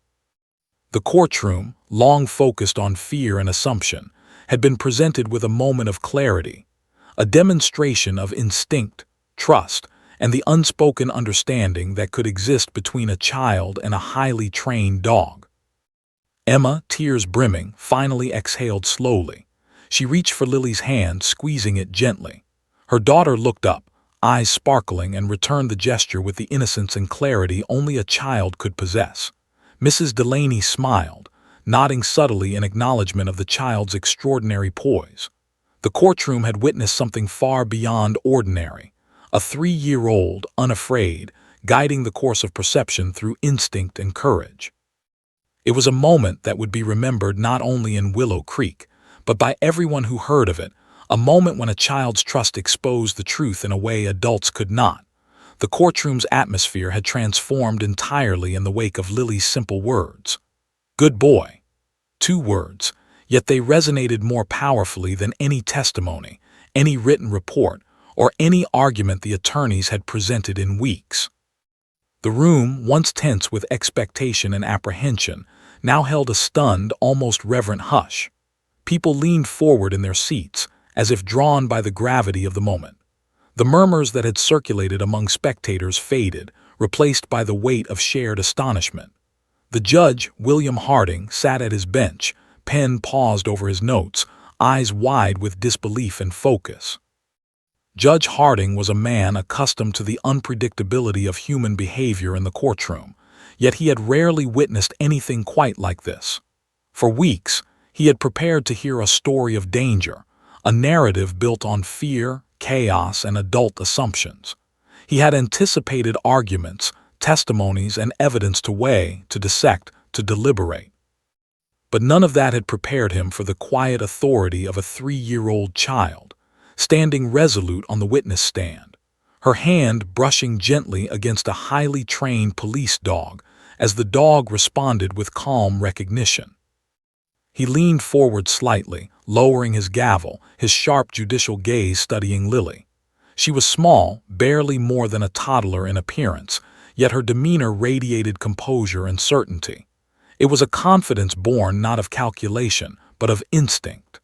The courtroom, long focused on fear and assumption, had been presented with a moment of clarity, a demonstration of instinct, trust, and the unspoken understanding that could exist between a child and a highly trained dog. Emma, tears brimming, finally exhaled slowly. She reached for Lily's hand, squeezing it gently. Her daughter looked up, eyes sparkling, and returned the gesture with the innocence and clarity only a child could possess. Mrs. Delaney smiled, nodding subtly in acknowledgement of the child's extraordinary poise. The courtroom had witnessed something far beyond ordinary. A 3-year-old, unafraid, guiding the course of perception through instinct and courage. It was a moment that would be remembered not only in Willow Creek, but by everyone who heard of it, a moment when a child's trust exposed the truth in a way adults could not. The courtroom's atmosphere had transformed entirely in the wake of Lily's simple words. "Good boy." 2 words, yet they resonated more powerfully than any testimony, any written report, or any argument the attorneys had presented in weeks. The room, once tense with expectation and apprehension, now held a stunned, almost reverent hush. People leaned forward in their seats, as if drawn by the gravity of the moment. The murmurs that had circulated among spectators faded, replaced by the weight of shared astonishment. The judge, William Harding, sat at his bench, pen paused over his notes, eyes wide with disbelief and focus. Judge Harding was a man accustomed to the unpredictability of human behavior in the courtroom, yet he had rarely witnessed anything quite like this. For weeks, he had prepared to hear a story of danger, a narrative built on fear, chaos, and adult assumptions. He had anticipated arguments, testimonies, and evidence to weigh, to dissect, to deliberate. But none of that had prepared him for the quiet authority of a 3-year-old child, standing resolute on the witness stand, her hand brushing gently against a highly trained police dog as the dog responded with calm recognition. He leaned forward slightly, lowering his gavel, his sharp judicial gaze studying Lily. She was small, barely more than a toddler in appearance, yet her demeanor radiated composure and certainty. It was a confidence born not of calculation, but of instinct.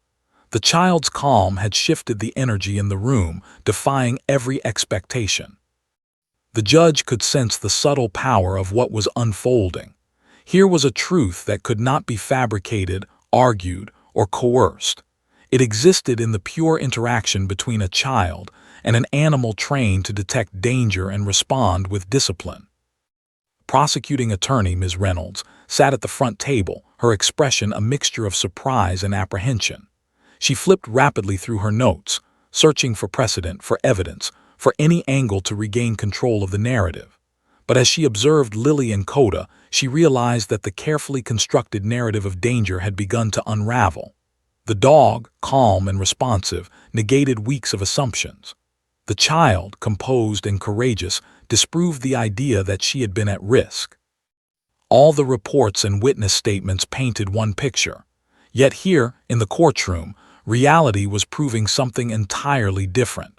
The child's calm had shifted the energy in the room, defying every expectation. The judge could sense the subtle power of what was unfolding. Here was a truth that could not be fabricated, argued, or coerced. It existed in the pure interaction between a child and an animal trained to detect danger and respond with discipline. Prosecuting attorney Ms. Reynolds sat at the front table, her expression a mixture of surprise and apprehension. She flipped rapidly through her notes, searching for precedent, for evidence, for any angle to regain control of the narrative. But as she observed Lily and Coda, she realized that the carefully constructed narrative of danger had begun to unravel. The dog, calm and responsive, negated weeks of assumptions. The child, composed and courageous, disproved the idea that she had been at risk. All the reports and witness statements painted one picture. Yet here, in the courtroom, reality was proving something entirely different.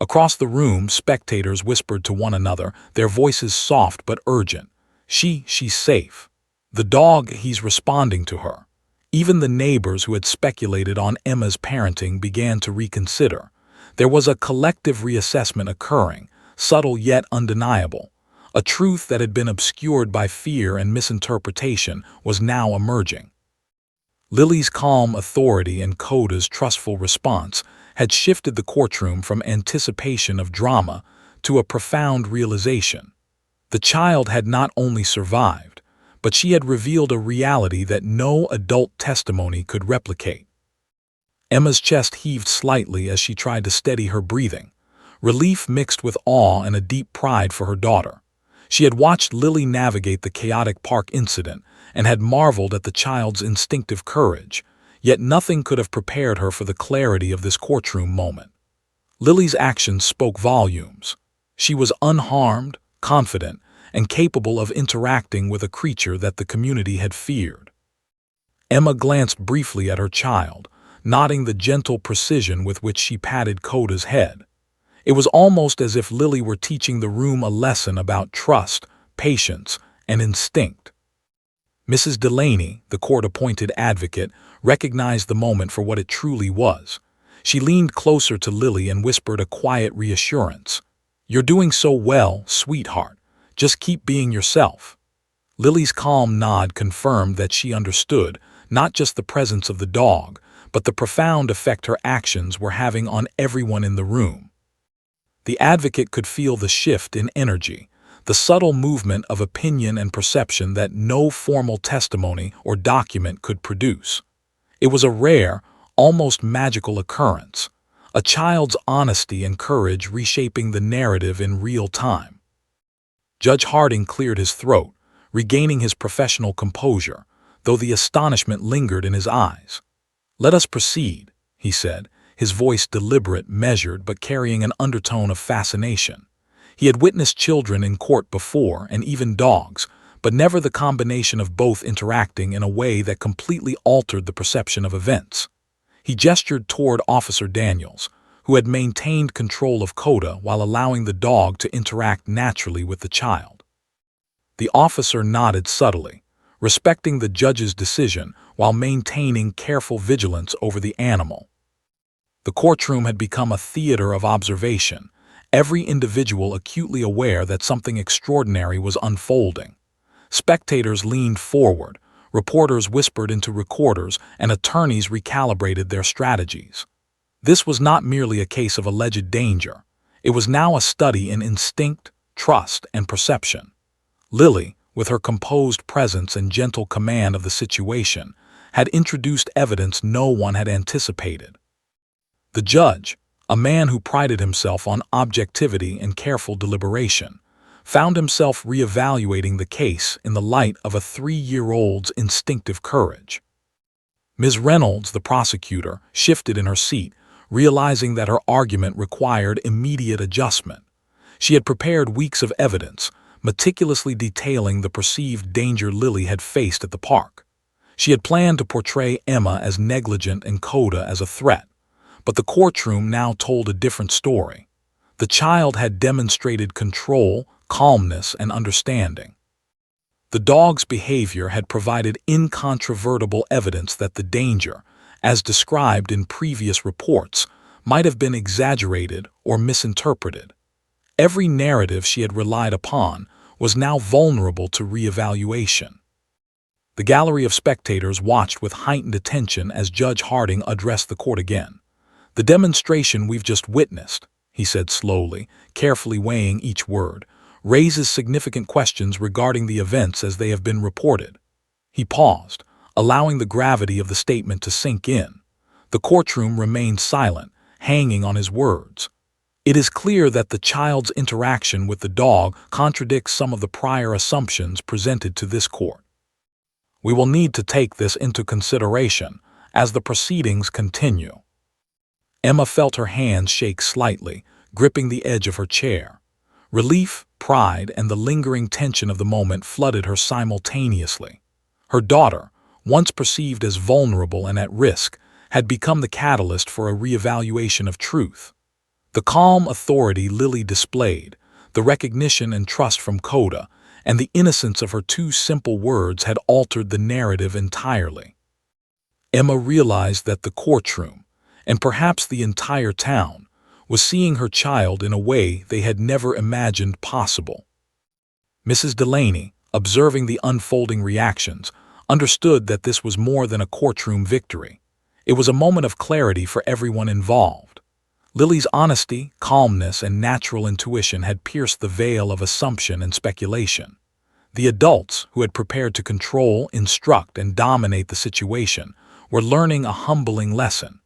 Across the room, spectators whispered to one another, their voices soft but urgent. She's safe. The dog, he's responding to her. Even the neighbors who had speculated on Emma's parenting began to reconsider. There was a collective reassessment occurring, subtle yet undeniable. A truth that had been obscured by fear and misinterpretation was now emerging. Lily's calm authority and Coda's trustful response had shifted the courtroom from anticipation of drama to a profound realization. The child had not only survived, but she had revealed a reality that no adult testimony could replicate. Emma's chest heaved slightly as she tried to steady her breathing, relief mixed with awe and a deep pride for her daughter. She had watched Lily navigate the chaotic park incident and had marveled at the child's instinctive courage, yet nothing could have prepared her for the clarity of this courtroom moment. Lily's actions spoke volumes. She was unharmed, confident, and capable of interacting with a creature that the community had feared. Emma glanced briefly at her child, nodding the gentle precision with which she patted Coda's head. It was almost as if Lily were teaching the room a lesson about trust, patience, and instinct. Mrs. Delaney, the court-appointed advocate, recognized the moment for what it truly was. She leaned closer to Lily and whispered a quiet reassurance. "You're doing so well, sweetheart. Just keep being yourself." Lily's calm nod confirmed that she understood not just the presence of the dog, but the profound effect her actions were having on everyone in the room. The advocate could feel the shift in energy, the subtle movement of opinion and perception that no formal testimony or document could produce. It was a rare, almost magical occurrence, a child's honesty and courage reshaping the narrative in real time. Judge Harding cleared his throat, regaining his professional composure, though the astonishment lingered in his eyes. "Let us proceed," he said, his voice deliberate, measured, but carrying an undertone of fascination. He had witnessed children in court before, and even dogs, but never the combination of both interacting in a way that completely altered the perception of events. He gestured toward Officer Daniels, who had maintained control of Coda while allowing the dog to interact naturally with the child. The officer nodded subtly, respecting the judge's decision while maintaining careful vigilance over the animal. The courtroom had become a theater of observation, every individual acutely aware that something extraordinary was unfolding. Spectators leaned forward, reporters whispered into recorders, and attorneys recalibrated their strategies. This was not merely a case of alleged danger. It was now a study in instinct, trust, and perception. Lily, with her composed presence and gentle command of the situation, had introduced evidence no one had anticipated. The judge, a man who prided himself on objectivity and careful deliberation, found himself reevaluating the case in the light of a 3-year-old's instinctive courage. Ms. Reynolds, the prosecutor, shifted in her seat, realizing that her argument required immediate adjustment. She had prepared weeks of evidence, meticulously detailing the perceived danger Lily had faced at the park. She had planned to portray Emma as negligent and Coda as a threat, but the courtroom now told a different story. The child had demonstrated control, calmness, and understanding. The dog's behavior had provided incontrovertible evidence that the danger, as described in previous reports, might have been exaggerated or misinterpreted. Every narrative she had relied upon was now vulnerable to reevaluation. The gallery of spectators watched with heightened attention as Judge Harding addressed the court again. "The demonstration we've just witnessed," he said slowly, carefully weighing each word, "raises significant questions regarding the events as they have been reported." He paused, allowing the gravity of the statement to sink in. The courtroom remained silent, hanging on his words. "It is clear that the child's interaction with the dog contradicts some of the prior assumptions presented to this court. We will need to take this into consideration as the proceedings continue." Emma felt her hands shake slightly, gripping the edge of her chair. Relief, pride, and the lingering tension of the moment flooded her simultaneously. Her daughter, once perceived as vulnerable and at risk, had become the catalyst for a reevaluation of truth. The calm authority Lily displayed, the recognition and trust from Coda, and the innocence of her two simple words had altered the narrative entirely. Emma realized that the courtroom, and perhaps the entire town, was seeing her child in a way they had never imagined possible. Mrs. Delaney, observing the unfolding reactions, understood that this was more than a courtroom victory. It was a moment of clarity for everyone involved. Lily's honesty, calmness, and natural intuition had pierced the veil of assumption and speculation. The adults, who had prepared to control, instruct, and dominate the situation, were learning a humbling lesson.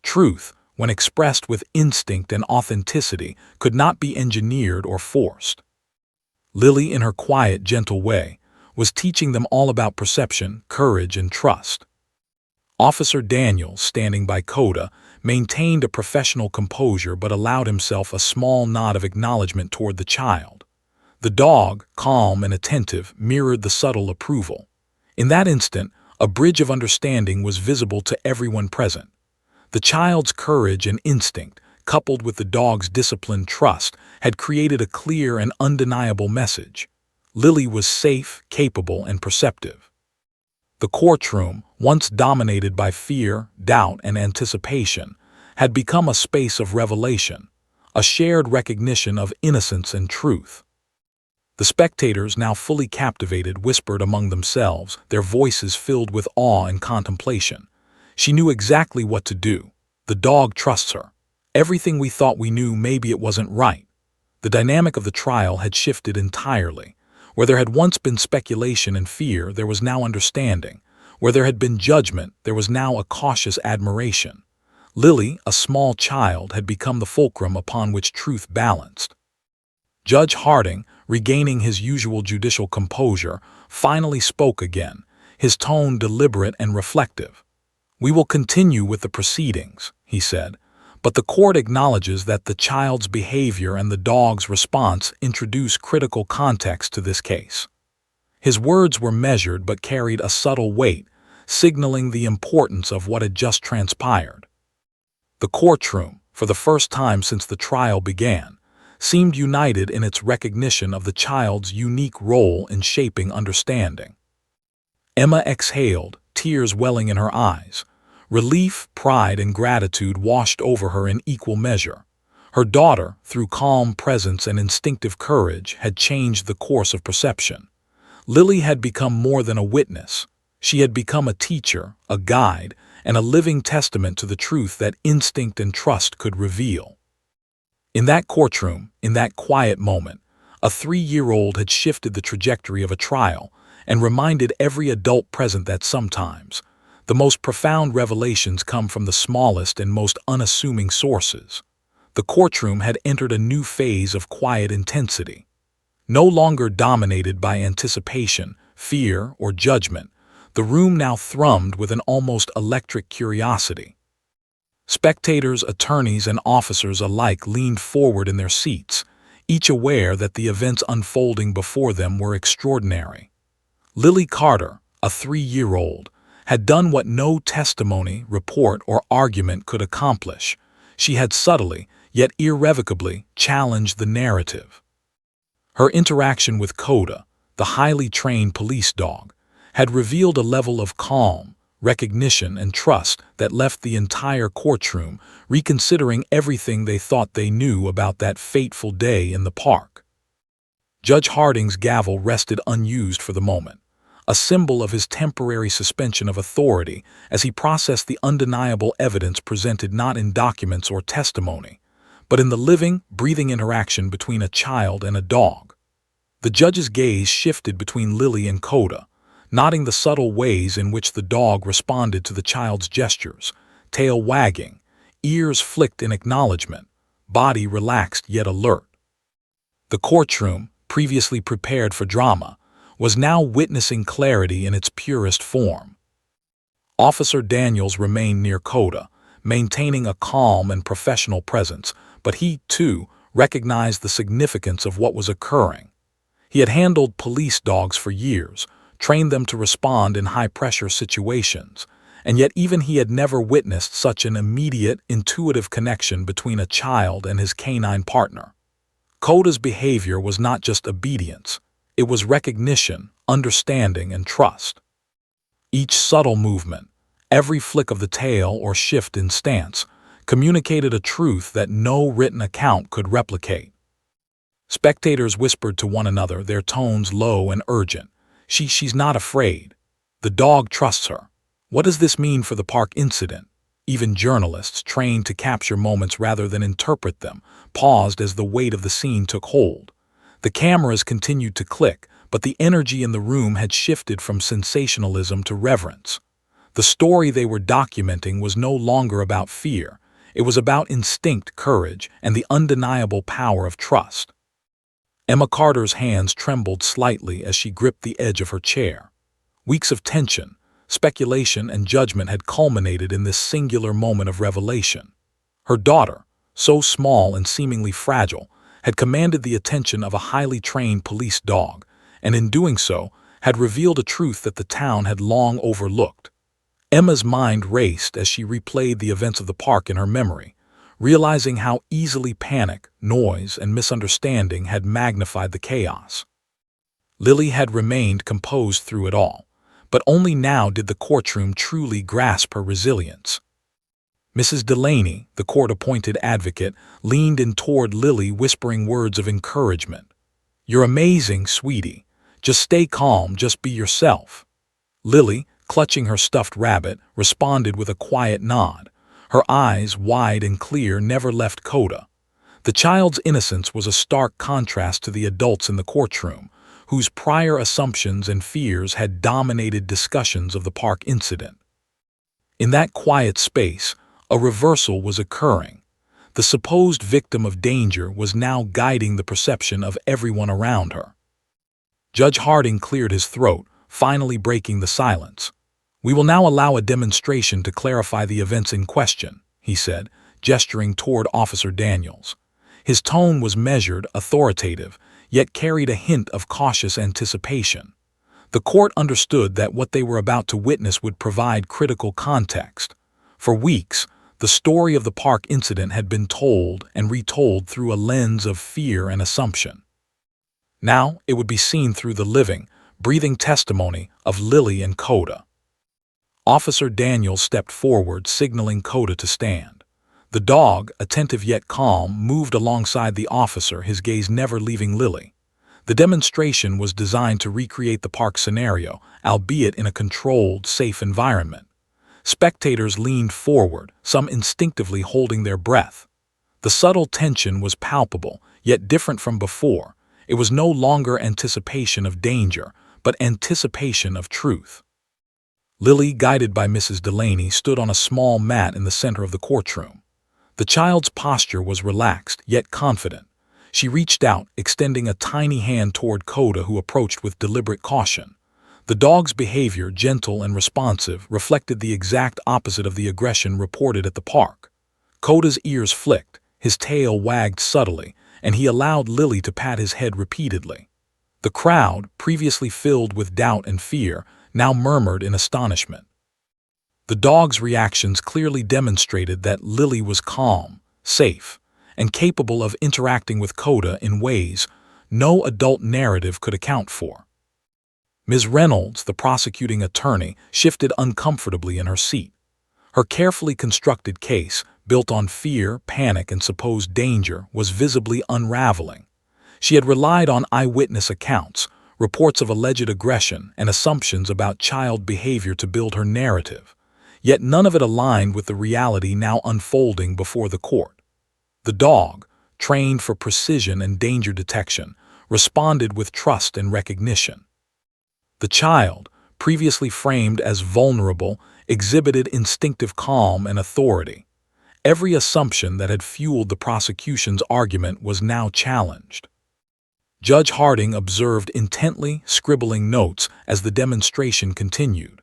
Truth, when expressed with instinct and authenticity, could not be engineered or forced. Lily, in her quiet, gentle way, was teaching them all about perception, courage, and trust. Officer Daniels, standing by Coda, maintained a professional composure but allowed himself a small nod of acknowledgement toward the child. The dog, calm and attentive, mirrored the subtle approval. In that instant, a bridge of understanding was visible to everyone present. The child's courage and instinct, coupled with the dog's disciplined trust, had created a clear and undeniable message. Lily was safe, capable, and perceptive. The courtroom, once dominated by fear, doubt, and anticipation, had become a space of revelation, a shared recognition of innocence and truth. The spectators, now fully captivated, whispered among themselves, their voices filled with awe and contemplation. She knew exactly what to do. The dog trusts her. Everything we thought we knew, maybe it wasn't right. The dynamic of the trial had shifted entirely. Where there had once been speculation and fear, there was now understanding. Where there had been judgment, there was now a cautious admiration. Lily, a small child, had become the fulcrum upon which truth balanced. Judge Harding, regaining his usual judicial composure, finally spoke again, his tone deliberate and reflective. "We will continue with the proceedings," he said, "but the court acknowledges that the child's behavior and the dog's response introduce critical context to this case." His words were measured but carried a subtle weight, signaling the importance of what had just transpired. The courtroom, for the first time since the trial began, seemed united in its recognition of the child's unique role in shaping understanding. Emma exhaled, tears welling in her eyes. Relief, pride, and gratitude washed over her in equal measure. Her daughter, through calm presence and instinctive courage, had changed the course of perception. Lily had become more than a witness. She had become a teacher, a guide, and a living testament to the truth that instinct and trust could reveal. In that courtroom, in that quiet moment, a 3-year-old had shifted the trajectory of a trial and reminded every adult present that sometimes the most profound revelations come from the smallest and most unassuming sources. The courtroom had entered a new phase of quiet intensity. No longer dominated by anticipation, fear, or judgment, the room now thrummed with an almost electric curiosity. Spectators, attorneys, and officers alike leaned forward in their seats, each aware that the events unfolding before them were extraordinary. Lily Carter, a 3-year-old, had done what no testimony, report, or argument could accomplish. She had subtly, yet irrevocably, challenged the narrative. Her interaction with Coda, the highly trained police dog, had revealed a level of calm, recognition, and trust that left the entire courtroom reconsidering everything they thought they knew about that fateful day in the park. Judge Harding's gavel rested unused for the moment, a symbol of his temporary suspension of authority as he processed the undeniable evidence presented not in documents or testimony, but in the living, breathing interaction between a child and a dog. The judge's gaze shifted between Lily and Coda, noting the subtle ways in which the dog responded to the child's gestures, tail wagging, ears flicked in acknowledgement, body relaxed yet alert. The courtroom, previously prepared for drama, was now witnessing clarity in its purest form. Officer Daniels remained near Coda, maintaining a calm and professional presence, but he, too, recognized the significance of what was occurring. He had handled police dogs for years, trained them to respond in high-pressure situations, and yet even he had never witnessed such an immediate, intuitive connection between a child and his canine partner. Coda's behavior was not just obedience, it was recognition, understanding, and trust. Each subtle movement, every flick of the tail or shift in stance, communicated a truth that no written account could replicate. Spectators whispered to one another, their tones low and urgent. She's not afraid. The dog trusts her. What does this mean for the park incident? Even journalists, trained to capture moments rather than interpret them, paused as the weight of the scene took hold. The cameras continued to click, but the energy in the room had shifted from sensationalism to reverence. The story they were documenting was no longer about fear. It was about instinct, courage, and the undeniable power of trust. Emma Carter's hands trembled slightly as she gripped the edge of her chair. Weeks of tension, speculation, and judgment had culminated in this singular moment of revelation. Her daughter, so small and seemingly fragile, had commanded the attention of a highly trained police dog, and in doing so, had revealed a truth that the town had long overlooked. Emma's mind raced as she replayed the events of the park in her memory, realizing how easily panic, noise, and misunderstanding had magnified the chaos. Lily had remained composed through it all, but only now did the courtroom truly grasp her resilience. Mrs. Delaney, the court-appointed advocate, leaned in toward Lily, whispering words of encouragement. "You're amazing, sweetie. Just stay calm, just be yourself." Lily, clutching her stuffed rabbit, responded with a quiet nod. Her eyes, wide and clear, never left Coda. The child's innocence was a stark contrast to the adults in the courtroom, whose prior assumptions and fears had dominated discussions of the park incident. In that quiet space, a reversal was occurring. The supposed victim of danger was now guiding the perception of everyone around her. Judge Harding cleared his throat, finally breaking the silence. "We will now allow a demonstration to clarify the events in question," he said, gesturing toward Officer Daniels. His tone was measured, authoritative, yet carried a hint of cautious anticipation. The court understood that what they were about to witness would provide critical context. For weeks, the story of the park incident had been told and retold through a lens of fear and assumption. Now it would be seen through the living, breathing testimony of Lily and Coda. Officer Daniels stepped forward, signaling Coda to stand. The dog, attentive yet calm, moved alongside the officer, his gaze never leaving Lily. The demonstration was designed to recreate the park scenario, albeit in a controlled, safe environment. Spectators leaned forward, some instinctively holding their breath. The subtle tension was palpable, yet different from before. It was no longer anticipation of danger, but anticipation of truth. Lily, guided by Mrs. Delaney, stood on a small mat in the center of the courtroom. The child's posture was relaxed, yet confident. She reached out, extending a tiny hand toward Coda, who approached with deliberate caution. The dog's behavior, gentle and responsive, reflected the exact opposite of the aggression reported at the park. Coda's ears flicked, his tail wagged subtly, and he allowed Lily to pat his head repeatedly. The crowd, previously filled with doubt and fear, now murmured in astonishment. The dog's reactions clearly demonstrated that Lily was calm, safe, and capable of interacting with Coda in ways no adult narrative could account for. Ms. Reynolds, the prosecuting attorney, shifted uncomfortably in her seat. Her carefully constructed case, built on fear, panic, and supposed danger, was visibly unraveling. She had relied on eyewitness accounts, reports of alleged aggression, and assumptions about child behavior to build her narrative. Yet none of it aligned with the reality now unfolding before the court. The dog, trained for precision and danger detection, responded with trust and recognition. The child, previously framed as vulnerable, exhibited instinctive calm and authority. Every assumption that had fueled the prosecution's argument was now challenged. Judge Harding observed intently, scribbling notes as the demonstration continued.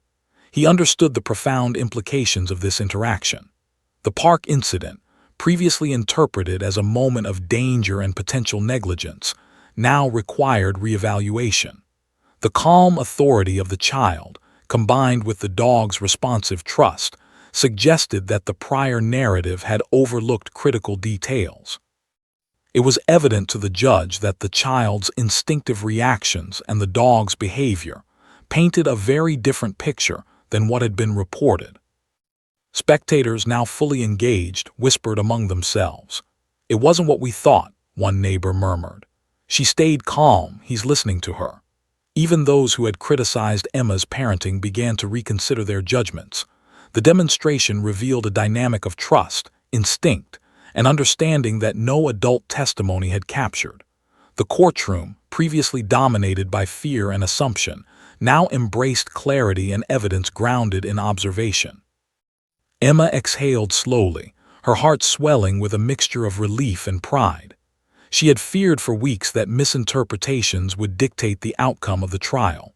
He understood the profound implications of this interaction. The park incident, previously interpreted as a moment of danger and potential negligence, now required reevaluation. The calm authority of the child, combined with the dog's responsive trust, suggested that the prior narrative had overlooked critical details. It was evident to the judge that the child's instinctive reactions and the dog's behavior painted a very different picture than what had been reported. Spectators, now fully engaged, whispered among themselves. "It wasn't what we thought," one neighbor murmured. "She stayed calm, he's listening to her." Even those who had criticized Emma's parenting began to reconsider their judgments. The demonstration revealed a dynamic of trust, instinct, and understanding that no adult testimony had captured. The courtroom, previously dominated by fear and assumption, now embraced clarity and evidence grounded in observation. Emma exhaled slowly, her heart swelling with a mixture of relief and pride. She had feared for weeks that misinterpretations would dictate the outcome of the trial.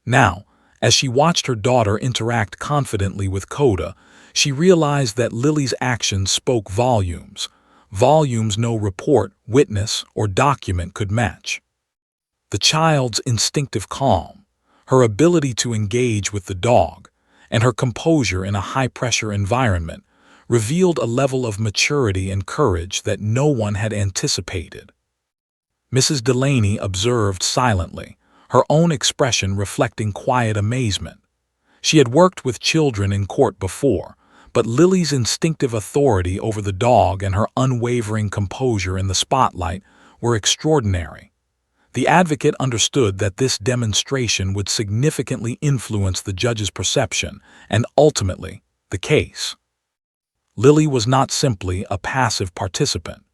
Now, as she watched her daughter interact confidently with Coda, she realized that Lily's actions spoke volumes, volumes no report, witness, or document could match. The child's instinctive calm, her ability to engage with the dog, and her composure in a high-pressure environment revealed a level of maturity and courage that no one had anticipated. Mrs. Delaney observed silently, her own expression reflecting quiet amazement. She had worked with children in court before, but Lily's instinctive authority over the dog and her unwavering composure in the spotlight were extraordinary. The advocate understood that this demonstration would significantly influence the judge's perception and, ultimately, the case. Lily was not simply a passive participant.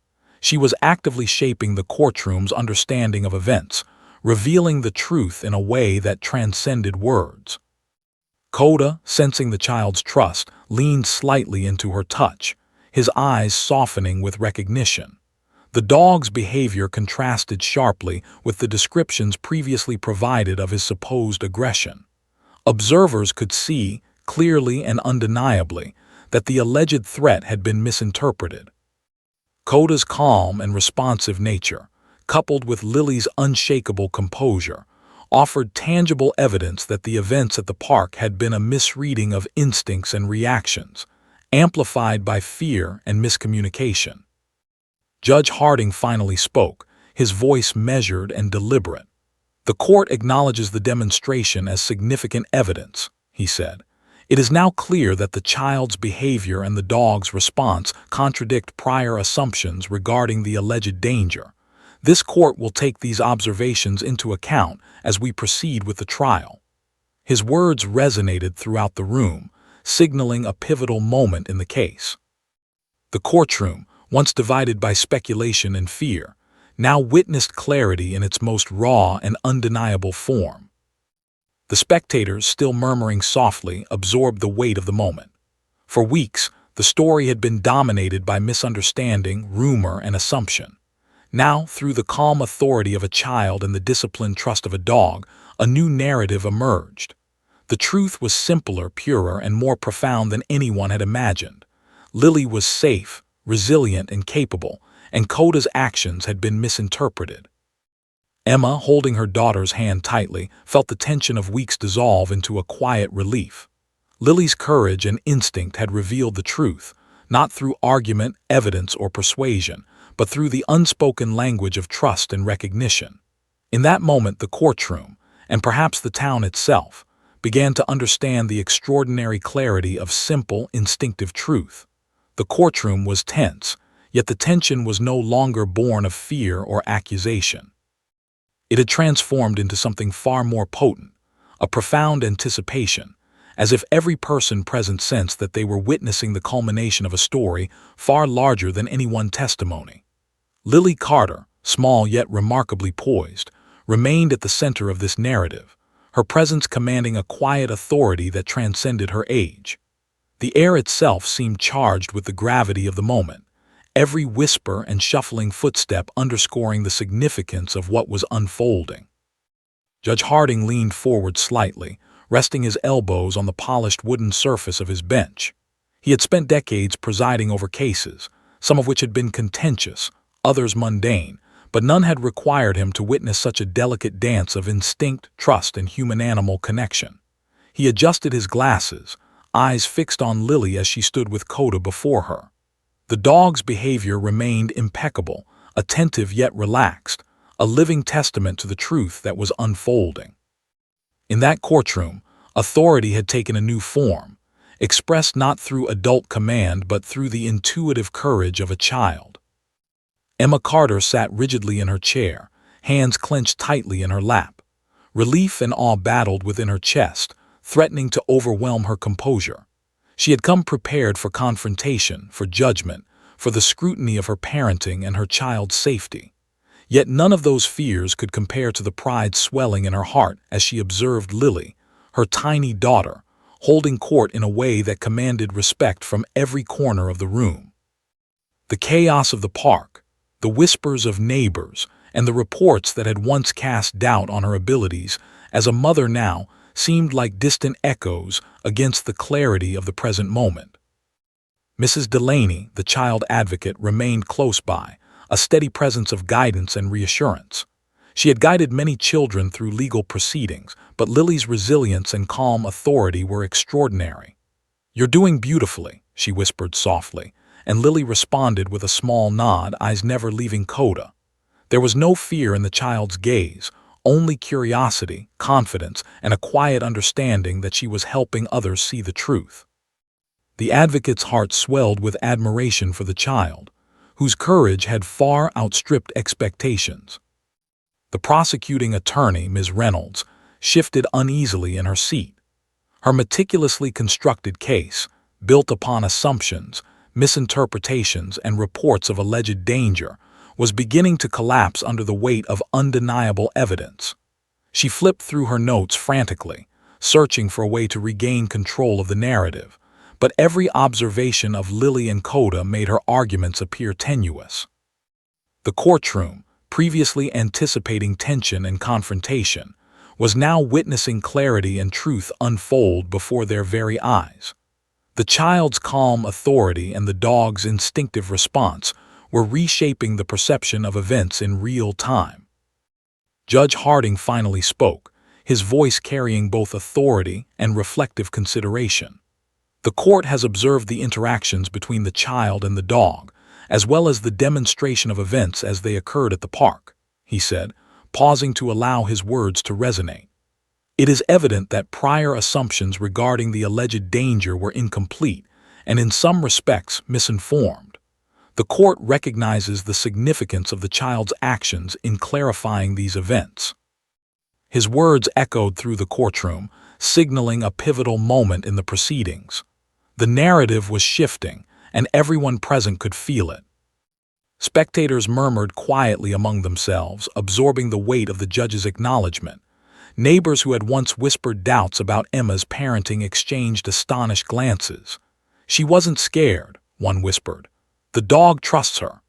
She was actively shaping the courtroom's understanding of events, revealing the truth in a way that transcended words. Coda, sensing the child's trust, leaned slightly into her touch, his eyes softening with recognition. The dog's behavior contrasted sharply with the descriptions previously provided of his supposed aggression. Observers could see, clearly and undeniably, that the alleged threat had been misinterpreted. Coda's calm and responsive nature, coupled with Lily's unshakable composure, offered tangible evidence that the events at the park had been a misreading of instincts and reactions, amplified by fear and miscommunication. Judge Harding finally spoke, his voice measured and deliberate. "The court acknowledges the demonstration as significant evidence," he said. "It is now clear that the child's behavior and the dog's response contradict prior assumptions regarding the alleged danger. This court will take these observations into account as we proceed with the trial." His words resonated throughout the room, signaling a pivotal moment in the case. The courtroom, once divided by speculation and fear, now witnessed clarity in its most raw and undeniable form. The spectators, still murmuring softly, absorbed the weight of the moment. For weeks, the story had been dominated by misunderstanding, rumor, and assumption. Now, through the calm authority of a child and the disciplined trust of a dog, a new narrative emerged. The truth was simpler, purer, and more profound than anyone had imagined. Lily was safe, resilient, and capable, and Coda's actions had been misinterpreted. Emma, holding her daughter's hand tightly, felt the tension of weeks dissolve into a quiet relief. Lily's courage and instinct had revealed the truth, not through argument, evidence, or persuasion, but through the unspoken language of trust and recognition. In that moment, the courtroom, and perhaps the town itself, began to understand the extraordinary clarity of simple, instinctive truth. The courtroom was tense, yet the tension was no longer born of fear or accusation. It had transformed into something far more potent, a profound anticipation, as if every person present sensed that they were witnessing the culmination of a story far larger than any one testimony. Lily Carter, small yet remarkably poised, remained at the center of this narrative, her presence commanding a quiet authority that transcended her age. The air itself seemed charged with the gravity of the moment, every whisper and shuffling footstep underscoring the significance of what was unfolding. Judge Harding leaned forward slightly, resting his elbows on the polished wooden surface of his bench. He had spent decades presiding over cases, some of which had been contentious, others mundane, but none had required him to witness such a delicate dance of instinct, trust, and human-animal connection. He adjusted his glasses, eyes fixed on Lily as she stood with Coda before her. The dog's behavior remained impeccable, attentive yet relaxed, a living testament to the truth that was unfolding. In that courtroom, authority had taken a new form, expressed not through adult command but through the intuitive courage of a child. Emma Carter sat rigidly in her chair, hands clenched tightly in her lap. Relief and awe battled within her chest, threatening to overwhelm her composure. She had come prepared for confrontation, for judgment, for the scrutiny of her parenting and her child's safety. Yet none of those fears could compare to the pride swelling in her heart as she observed Lily, her tiny daughter, holding court in a way that commanded respect from every corner of the room. The chaos of the park, the whispers of neighbors, and the reports that had once cast doubt on her abilities as a mother now seemed like distant echoes against the clarity of the present moment. Mrs. Delaney, the child advocate, remained close by, a steady presence of guidance and reassurance. She had guided many children through legal proceedings, but Lily's resilience and calm authority were extraordinary. "You're doing beautifully," she whispered softly, and Lily responded with a small nod, eyes never leaving Coda. There was no fear in the child's gaze, only curiosity, confidence, and a quiet understanding that she was helping others see the truth. The advocate's heart swelled with admiration for the child, whose courage had far outstripped expectations. The prosecuting attorney, Ms. Reynolds, shifted uneasily in her seat. Her meticulously constructed case, built upon assumptions, misinterpretations, and reports of alleged danger, was beginning to collapse under the weight of undeniable evidence. She flipped through her notes frantically, searching for a way to regain control of the narrative, but every observation of Lily and Coda made her arguments appear tenuous. The courtroom, previously anticipating tension and confrontation, was now witnessing clarity and truth unfold before their very eyes. The child's calm authority and the dog's instinctive response were reshaping the perception of events in real time. Judge Harding finally spoke, his voice carrying both authority and reflective consideration. "The court has observed the interactions between the child and the dog, as well as the demonstration of events as they occurred at the park," he said, pausing to allow his words to resonate. "It is evident that prior assumptions regarding the alleged danger were incomplete and in some respects misinformed. The court recognizes the significance of the child's actions in clarifying these events." His words echoed through the courtroom, signaling a pivotal moment in the proceedings. The narrative was shifting, and everyone present could feel it. Spectators murmured quietly among themselves, absorbing the weight of the judge's acknowledgement. Neighbors who had once whispered doubts about Emma's parenting exchanged astonished glances. "She wasn't scared," one whispered. "The dog trusts her."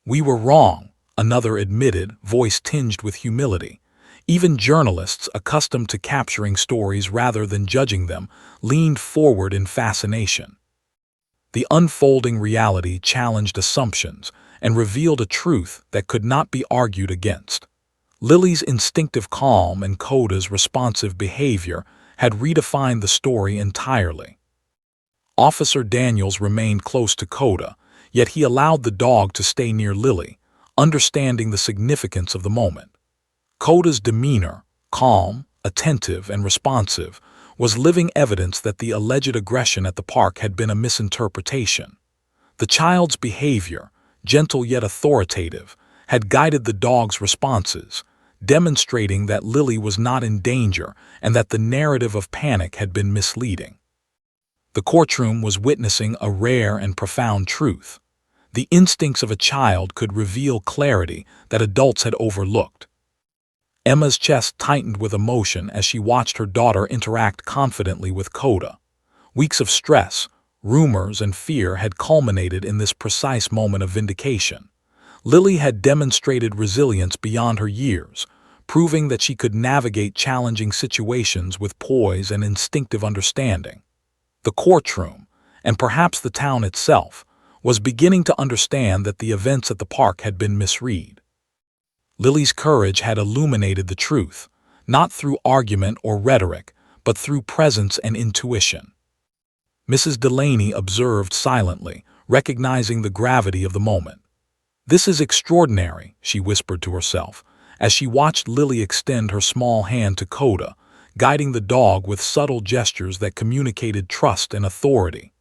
"We were wrong," another admitted, voice tinged with humility. Even journalists, accustomed to capturing stories rather than judging them, leaned forward in fascination. The unfolding reality challenged assumptions and revealed a truth that could not be argued against. Lily's instinctive calm and Coda's responsive behavior had redefined the story entirely. Officer Daniels remained close to Coda, yet he allowed the dog to stay near Lily, understanding the significance of the moment. Coda's demeanor, calm, attentive, and responsive, was living evidence that the alleged aggression at the park had been a misinterpretation. The child's behavior, gentle yet authoritative, had guided the dog's responses, demonstrating that Lily was not in danger and that the narrative of panic had been misleading. The courtroom was witnessing a rare and profound truth. The instincts of a child could reveal clarity that adults had overlooked. Emma's chest tightened with emotion as she watched her daughter interact confidently with Coda. Weeks of stress, rumors, and fear had culminated in this precise moment of vindication. Lily had demonstrated resilience beyond her years, proving that she could navigate challenging situations with poise and instinctive understanding. The courtroom, and perhaps the town itself, was beginning to understand that the events at the park had been misread. Lily's courage had illuminated the truth, not through argument or rhetoric, but through presence and intuition. Mrs. Delaney observed silently, recognizing the gravity of the moment. "This is extraordinary," she whispered to herself, as she watched Lily extend her small hand to Coda, guiding the dog with subtle gestures that communicated trust and authority.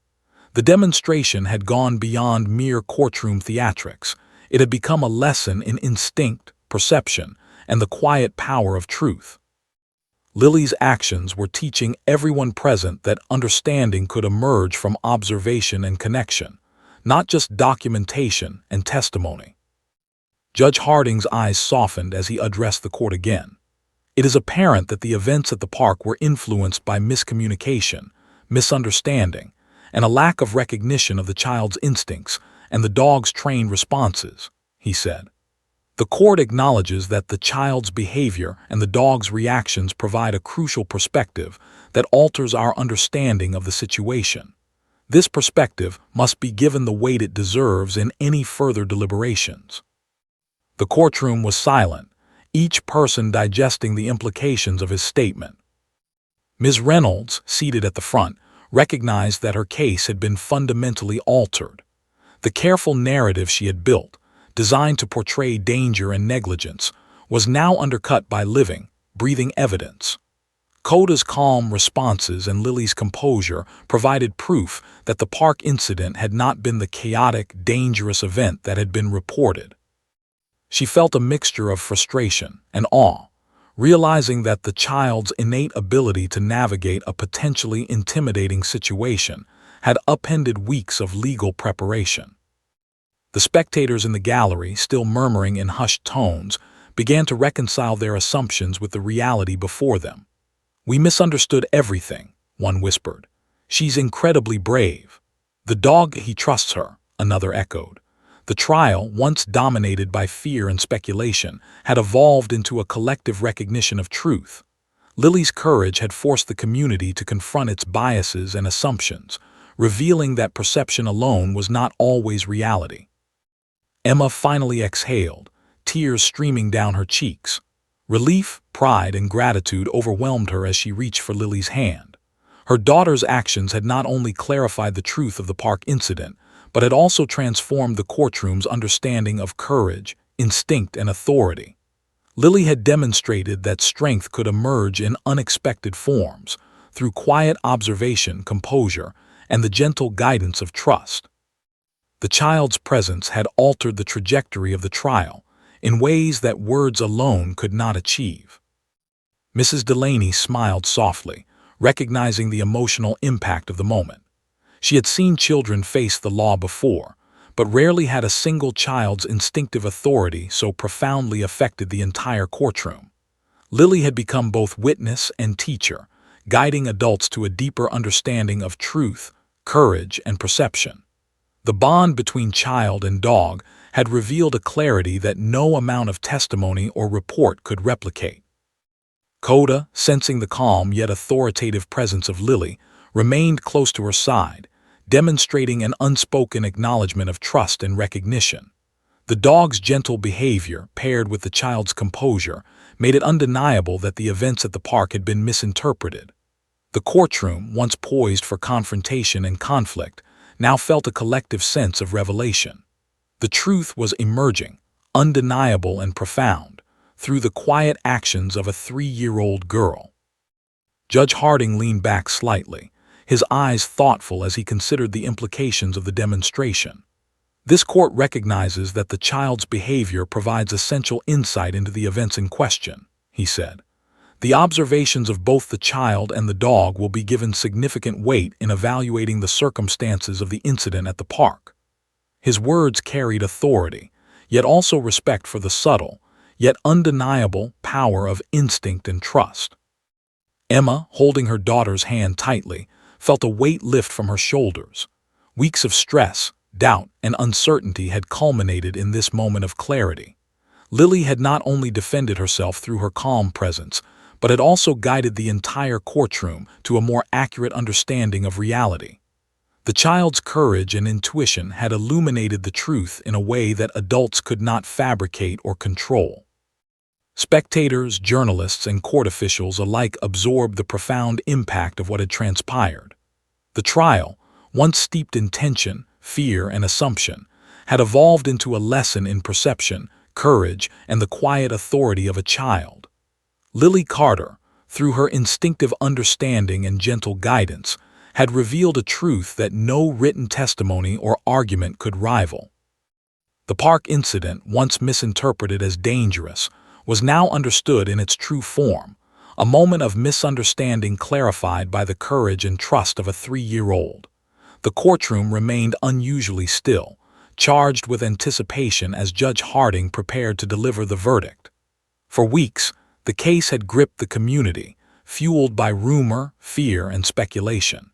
The demonstration had gone beyond mere courtroom theatrics. It had become a lesson in instinct, perception, and the quiet power of truth. Lily's actions were teaching everyone present that understanding could emerge from observation and connection, not just documentation and testimony. Judge Harding's eyes softened as he addressed the court again. "It is apparent that the events at the park were influenced by miscommunication, misunderstanding, and a lack of recognition of the child's instincts and the dog's trained responses," he said. "The court acknowledges that the child's behavior and the dog's reactions provide a crucial perspective that alters our understanding of the situation. This perspective must be given the weight it deserves in any further deliberations." The courtroom was silent, each person digesting the implications of his statement. Ms. Reynolds, seated at the front, recognized that her case had been fundamentally altered. The careful narrative she had built, designed to portray danger and negligence, was now undercut by living, breathing evidence. Coda's calm responses and Lily's composure provided proof that the park incident had not been the chaotic, dangerous event that had been reported. She felt a mixture of frustration and awe, realizing that the child's innate ability to navigate a potentially intimidating situation had upended weeks of legal preparation. The spectators in the gallery, still murmuring in hushed tones, began to reconcile their assumptions with the reality before them. "We misunderstood everything," one whispered. "She's incredibly brave." "The dog, he trusts her," another echoed. The trial, once dominated by fear and speculation, had evolved into a collective recognition of truth. Lily's courage had forced the community to confront its biases and assumptions, revealing that perception alone was not always reality. Emma finally exhaled, tears streaming down her cheeks. Relief, pride, and gratitude overwhelmed her as she reached for Lily's hand. Her daughter's actions had not only clarified the truth of the park incident, but had also transformed the courtroom's understanding of courage, instinct, and authority. Lily had demonstrated that strength could emerge in unexpected forms, through quiet observation, composure, and the gentle guidance of trust. The child's presence had altered the trajectory of the trial in ways that words alone could not achieve. Mrs. Delaney smiled softly, recognizing the emotional impact of the moment. She had seen children face the law before, but rarely had a single child's instinctive authority so profoundly affected the entire courtroom. Lily had become both witness and teacher, guiding adults to a deeper understanding of truth, courage, and perception. The bond between child and dog had revealed a clarity that no amount of testimony or report could replicate. Coda, sensing the calm yet authoritative presence of Lily, remained close to her side, demonstrating an unspoken acknowledgement of trust and recognition. The dog's gentle behavior, paired with the child's composure, made it undeniable that the events at the park had been misinterpreted. The courtroom, once poised for confrontation and conflict, now felt a collective sense of revelation. The truth was emerging, undeniable and profound, through the quiet actions of a 3-year-old girl. Judge Harding leaned back slightly, his eyes thoughtful as he considered the implications of the demonstration. This court recognizes that the child's behavior provides essential insight into the events in question, he said. The observations of both the child and the dog will be given significant weight in evaluating the circumstances of the incident at the park. His words carried authority, yet also respect for the subtle, yet undeniable power of instinct and trust. Emma, holding her daughter's hand tightly, felt a weight lift from her shoulders. Weeks of stress, doubt, and uncertainty had culminated in this moment of clarity. Lily had not only defended herself through her calm presence, but had also guided the entire courtroom to a more accurate understanding of reality. The child's courage and intuition had illuminated the truth in a way that adults could not fabricate or control. Spectators, journalists, and court officials alike absorbed the profound impact of what had transpired. The trial, once steeped in tension, fear, and assumption, had evolved into a lesson in perception, courage, and the quiet authority of a child. Lily Carter, through her instinctive understanding and gentle guidance, had revealed a truth that no written testimony or argument could rival. The park incident, once misinterpreted as dangerous, was now understood in its true form, a moment of misunderstanding clarified by the courage and trust of a 3-year-old. The courtroom remained unusually still, charged with anticipation as Judge Harding prepared to deliver the verdict. For weeks, the case had gripped the community, fueled by rumor, fear, and speculation.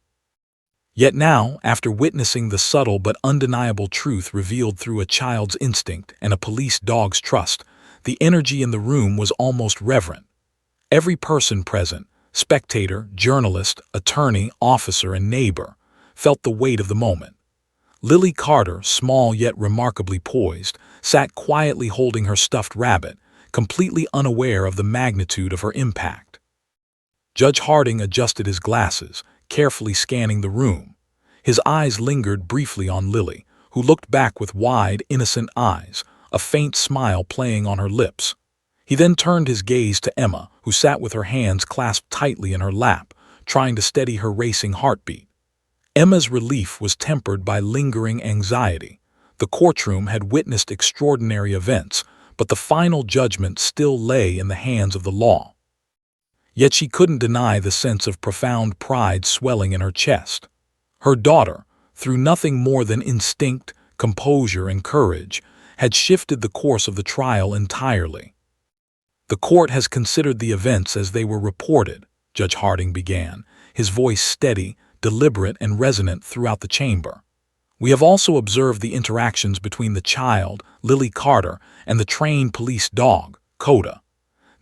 Yet now, after witnessing the subtle but undeniable truth revealed through a child's instinct and a police dog's trust, the energy in the room was almost reverent. Every person present, spectator, journalist, attorney, officer, and neighbor, felt the weight of the moment. Lily Carter, small yet remarkably poised, sat quietly holding her stuffed rabbit, completely unaware of the magnitude of her impact. Judge Harding adjusted his glasses, carefully scanning the room. His eyes lingered briefly on Lily, who looked back with wide, innocent eyes, a faint smile playing on her lips. He then turned his gaze to Emma, who sat with her hands clasped tightly in her lap, trying to steady her racing heartbeat. Emma's relief was tempered by lingering anxiety. The courtroom had witnessed extraordinary events, but the final judgment still lay in the hands of the law. Yet she couldn't deny the sense of profound pride swelling in her chest. Her daughter, through nothing more than instinct, composure, and courage, had shifted the course of the trial entirely. "The court has considered the events as they were reported," Judge Harding began, his voice steady, deliberate, and resonant throughout the chamber. "We have also observed the interactions between the child, Lily Carter, and the trained police dog, Coda.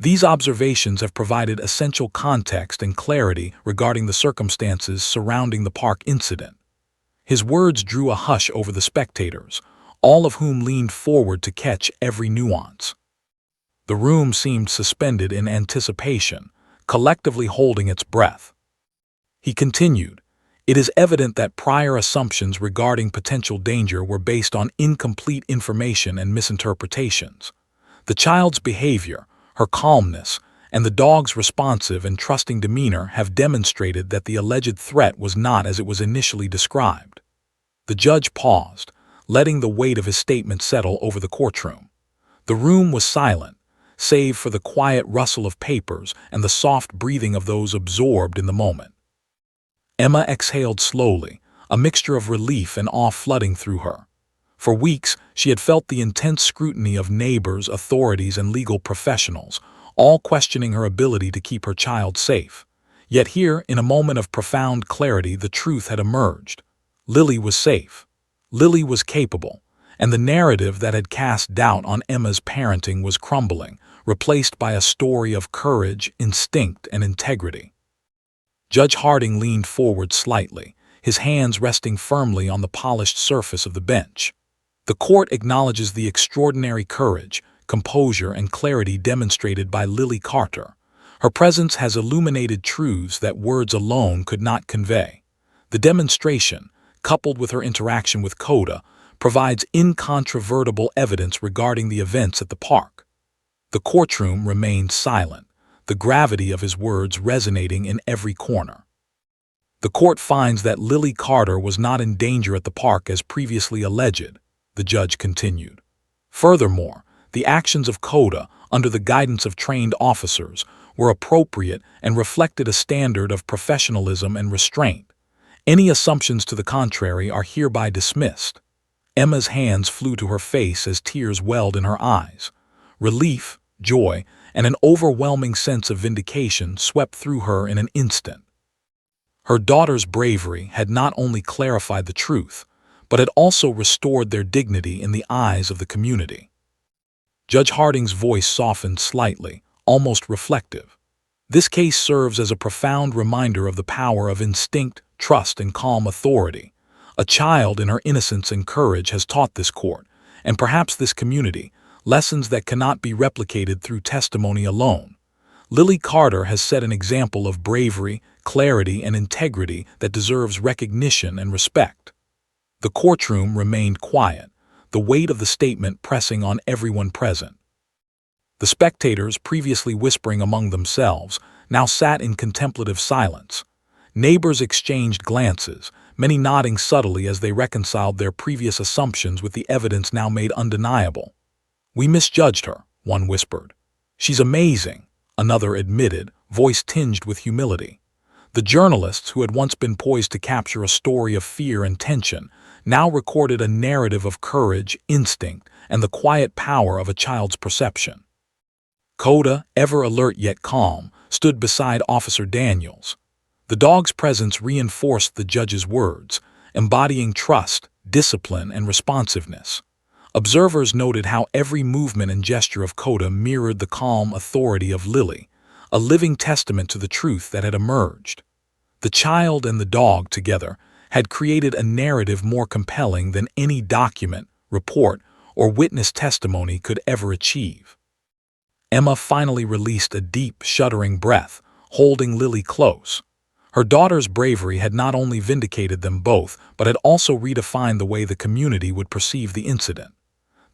These observations have provided essential context and clarity regarding the circumstances surrounding the park incident." His words drew a hush over the spectators, all of whom leaned forward to catch every nuance. The room seemed suspended in anticipation, collectively holding its breath. He continued, "It is evident that prior assumptions regarding potential danger were based on incomplete information and misinterpretations. The child's behavior, her calmness, and the dog's responsive and trusting demeanor have demonstrated that the alleged threat was not as it was initially described." The judge paused, letting the weight of his statement settle over the courtroom. The room was silent, save for the quiet rustle of papers and the soft breathing of those absorbed in the moment. Emma exhaled slowly, a mixture of relief and awe flooding through her. For weeks, she had felt the intense scrutiny of neighbors, authorities, and legal professionals, all questioning her ability to keep her child safe. Yet here, in a moment of profound clarity, the truth had emerged. Lily was safe. Lily was capable, and the narrative that had cast doubt on Emma's parenting was crumbling, replaced by a story of courage, instinct, and integrity. Judge Harding leaned forward slightly, his hands resting firmly on the polished surface of the bench. "The court acknowledges the extraordinary courage, composure, and clarity demonstrated by Lily Carter. Her presence has illuminated truths that words alone could not convey. The demonstration, coupled with her interaction with Coda, provides incontrovertible evidence regarding the events at the park. The courtroom remained silent, the gravity of his words resonating in every corner. The court finds that Lily Carter was not in danger at the park as previously alleged, the judge continued. Furthermore, the actions of Coda, under the guidance of trained officers, were appropriate and reflected a standard of professionalism and restraint. Any assumptions to the contrary are hereby dismissed. Emma's hands flew to her face as tears welled in her eyes. Relief, joy, and an overwhelming sense of vindication swept through her in an instant. Her daughter's bravery had not only clarified the truth, but had also restored their dignity in the eyes of the community. Judge Harding's voice softened slightly, almost reflective. This case serves as a profound reminder of the power of instinct, trust, and calm authority. A child in her innocence and courage has taught this court, and perhaps this community, lessons that cannot be replicated through testimony alone. Lily Carter has set an example of bravery, clarity, and integrity that deserves recognition and respect. The courtroom remained quiet, the weight of the statement pressing on everyone present. The spectators, previously whispering among themselves, now sat in contemplative silence. Neighbors exchanged glances, many nodding subtly as they reconciled their previous assumptions with the evidence now made undeniable. "We misjudged her," one whispered. "She's amazing," another admitted, voice tinged with humility. The journalists, who had once been poised to capture a story of fear and tension, now recorded a narrative of courage, instinct, and the quiet power of a child's perception. Coda, ever alert yet calm, stood beside Officer Daniels. The dog's presence reinforced the judge's words, embodying trust, discipline, and responsiveness. Observers noted how every movement and gesture of Coda mirrored the calm authority of Lily, a living testament to the truth that had emerged. The child and the dog together had created a narrative more compelling than any document, report, or witness testimony could ever achieve. Emma finally released a deep, shuddering breath, holding Lily close. Her daughter's bravery had not only vindicated them both, but had also redefined the way the community would perceive the incident.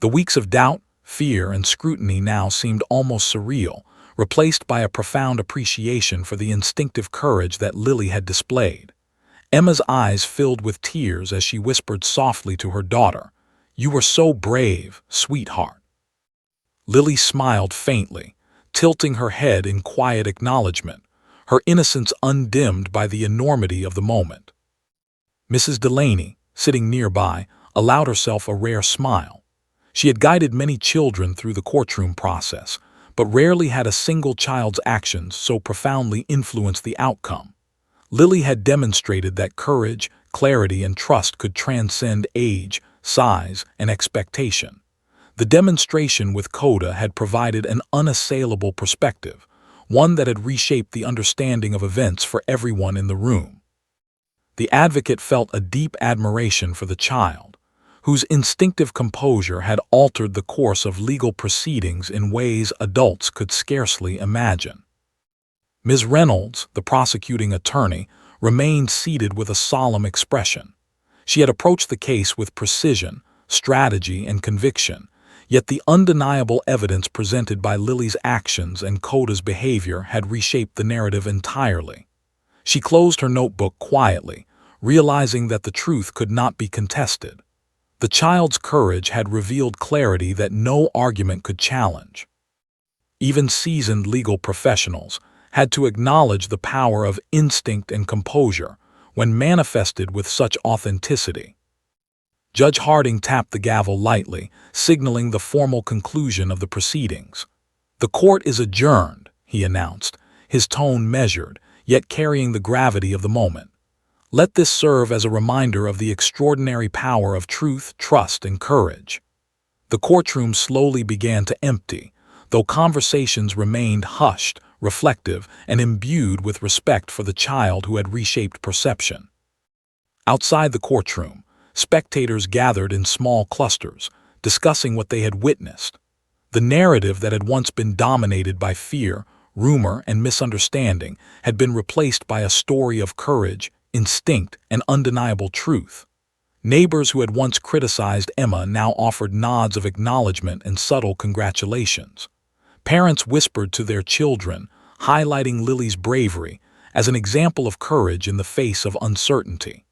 The weeks of doubt, fear, and scrutiny now seemed almost surreal, replaced by a profound appreciation for the instinctive courage that Lily had displayed. Emma's eyes filled with tears as she whispered softly to her daughter, "You were so brave, sweetheart." Lily smiled faintly, tilting her head in quiet acknowledgement, her innocence undimmed by the enormity of the moment. Mrs. Delaney, sitting nearby, allowed herself a rare smile. She had guided many children through the courtroom process, but rarely had a single child's actions so profoundly influenced the outcome. Lily had demonstrated that courage, clarity, and trust could transcend age, size, and expectation. The demonstration with Coda had provided an unassailable perspective, one that had reshaped the understanding of events for everyone in the room. The advocate felt a deep admiration for the child, whose instinctive composure had altered the course of legal proceedings in ways adults could scarcely imagine. Ms. Reynolds, the prosecuting attorney, remained seated with a solemn expression. She had approached the case with precision, strategy, and conviction, yet the undeniable evidence presented by Lily's actions and Coda's behavior had reshaped the narrative entirely. She closed her notebook quietly, realizing that the truth could not be contested. The child's courage had revealed clarity that no argument could challenge. Even seasoned legal professionals had to acknowledge the power of instinct and composure when manifested with such authenticity. Judge Harding tapped the gavel lightly, signaling the formal conclusion of the proceedings. "The court is adjourned," he announced, his tone measured, yet carrying the gravity of the moment. "Let this serve as a reminder of the extraordinary power of truth, trust, and courage." The courtroom slowly began to empty, though conversations remained hushed, reflective, and imbued with respect for the child who had reshaped perception. Outside the courtroom, spectators gathered in small clusters, discussing what they had witnessed. The narrative that had once been dominated by fear, rumor, and misunderstanding had been replaced by a story of courage, instinct, and undeniable truth. Neighbors who had once criticized Emma now offered nods of acknowledgement and subtle congratulations. Parents whispered to their children, highlighting Lily's bravery as an example of courage in the face of uncertainty.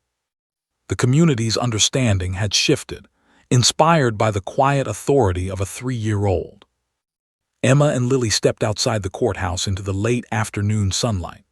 The community's understanding had shifted, inspired by the quiet authority of a 3-year-old. Emma and Lily stepped outside the courthouse into the late afternoon sunlight.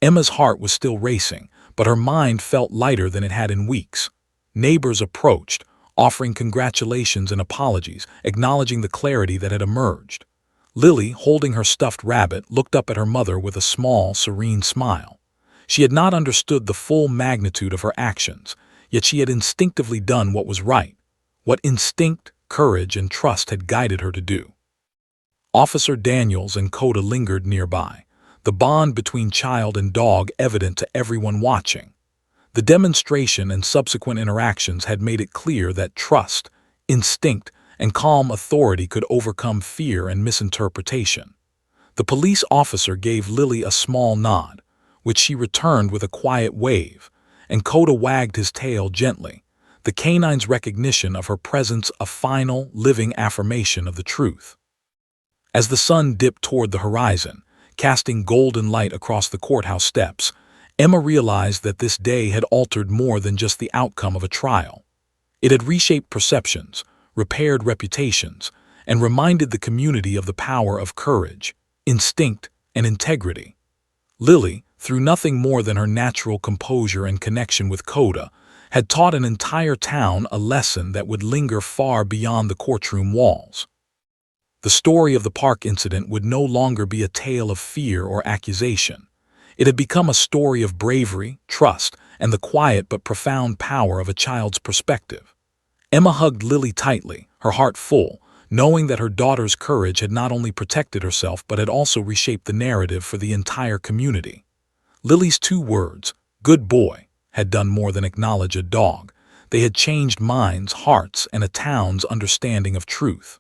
Emma's heart was still racing, but her mind felt lighter than it had in weeks. Neighbors approached, offering congratulations and apologies, acknowledging the clarity that had emerged. Lily, holding her stuffed rabbit, looked up at her mother with a small, serene smile. She had not understood the full magnitude of her actions, yet she had instinctively done what was right, what instinct, courage, and trust had guided her to do. Officer Daniels and Coda lingered nearby, the bond between child and dog evident to everyone watching. The demonstration and subsequent interactions had made it clear that trust, instinct, and calm authority could overcome fear and misinterpretation. The police officer gave Lily a small nod, which she returned with a quiet wave, and Coda wagged his tail gently, the canine's recognition of her presence a final, living affirmation of the truth. As the sun dipped toward the horizon, casting golden light across the courthouse steps, Emma realized that this day had altered more than just the outcome of a trial. It had reshaped perceptions, repaired reputations, and reminded the community of the power of courage, instinct, and integrity. Lily, through nothing more than her natural composure and connection with Coda, had taught an entire town a lesson that would linger far beyond the courtroom walls. The story of the park incident would no longer be a tale of fear or accusation. It had become a story of bravery, trust, and the quiet but profound power of a child's perspective. Emma hugged Lily tightly, her heart full, knowing that her daughter's courage had not only protected herself but had also reshaped the narrative for the entire community. Lily's 2 words, "good boy," had done more than acknowledge a dog. They had changed minds, hearts, and a town's understanding of truth.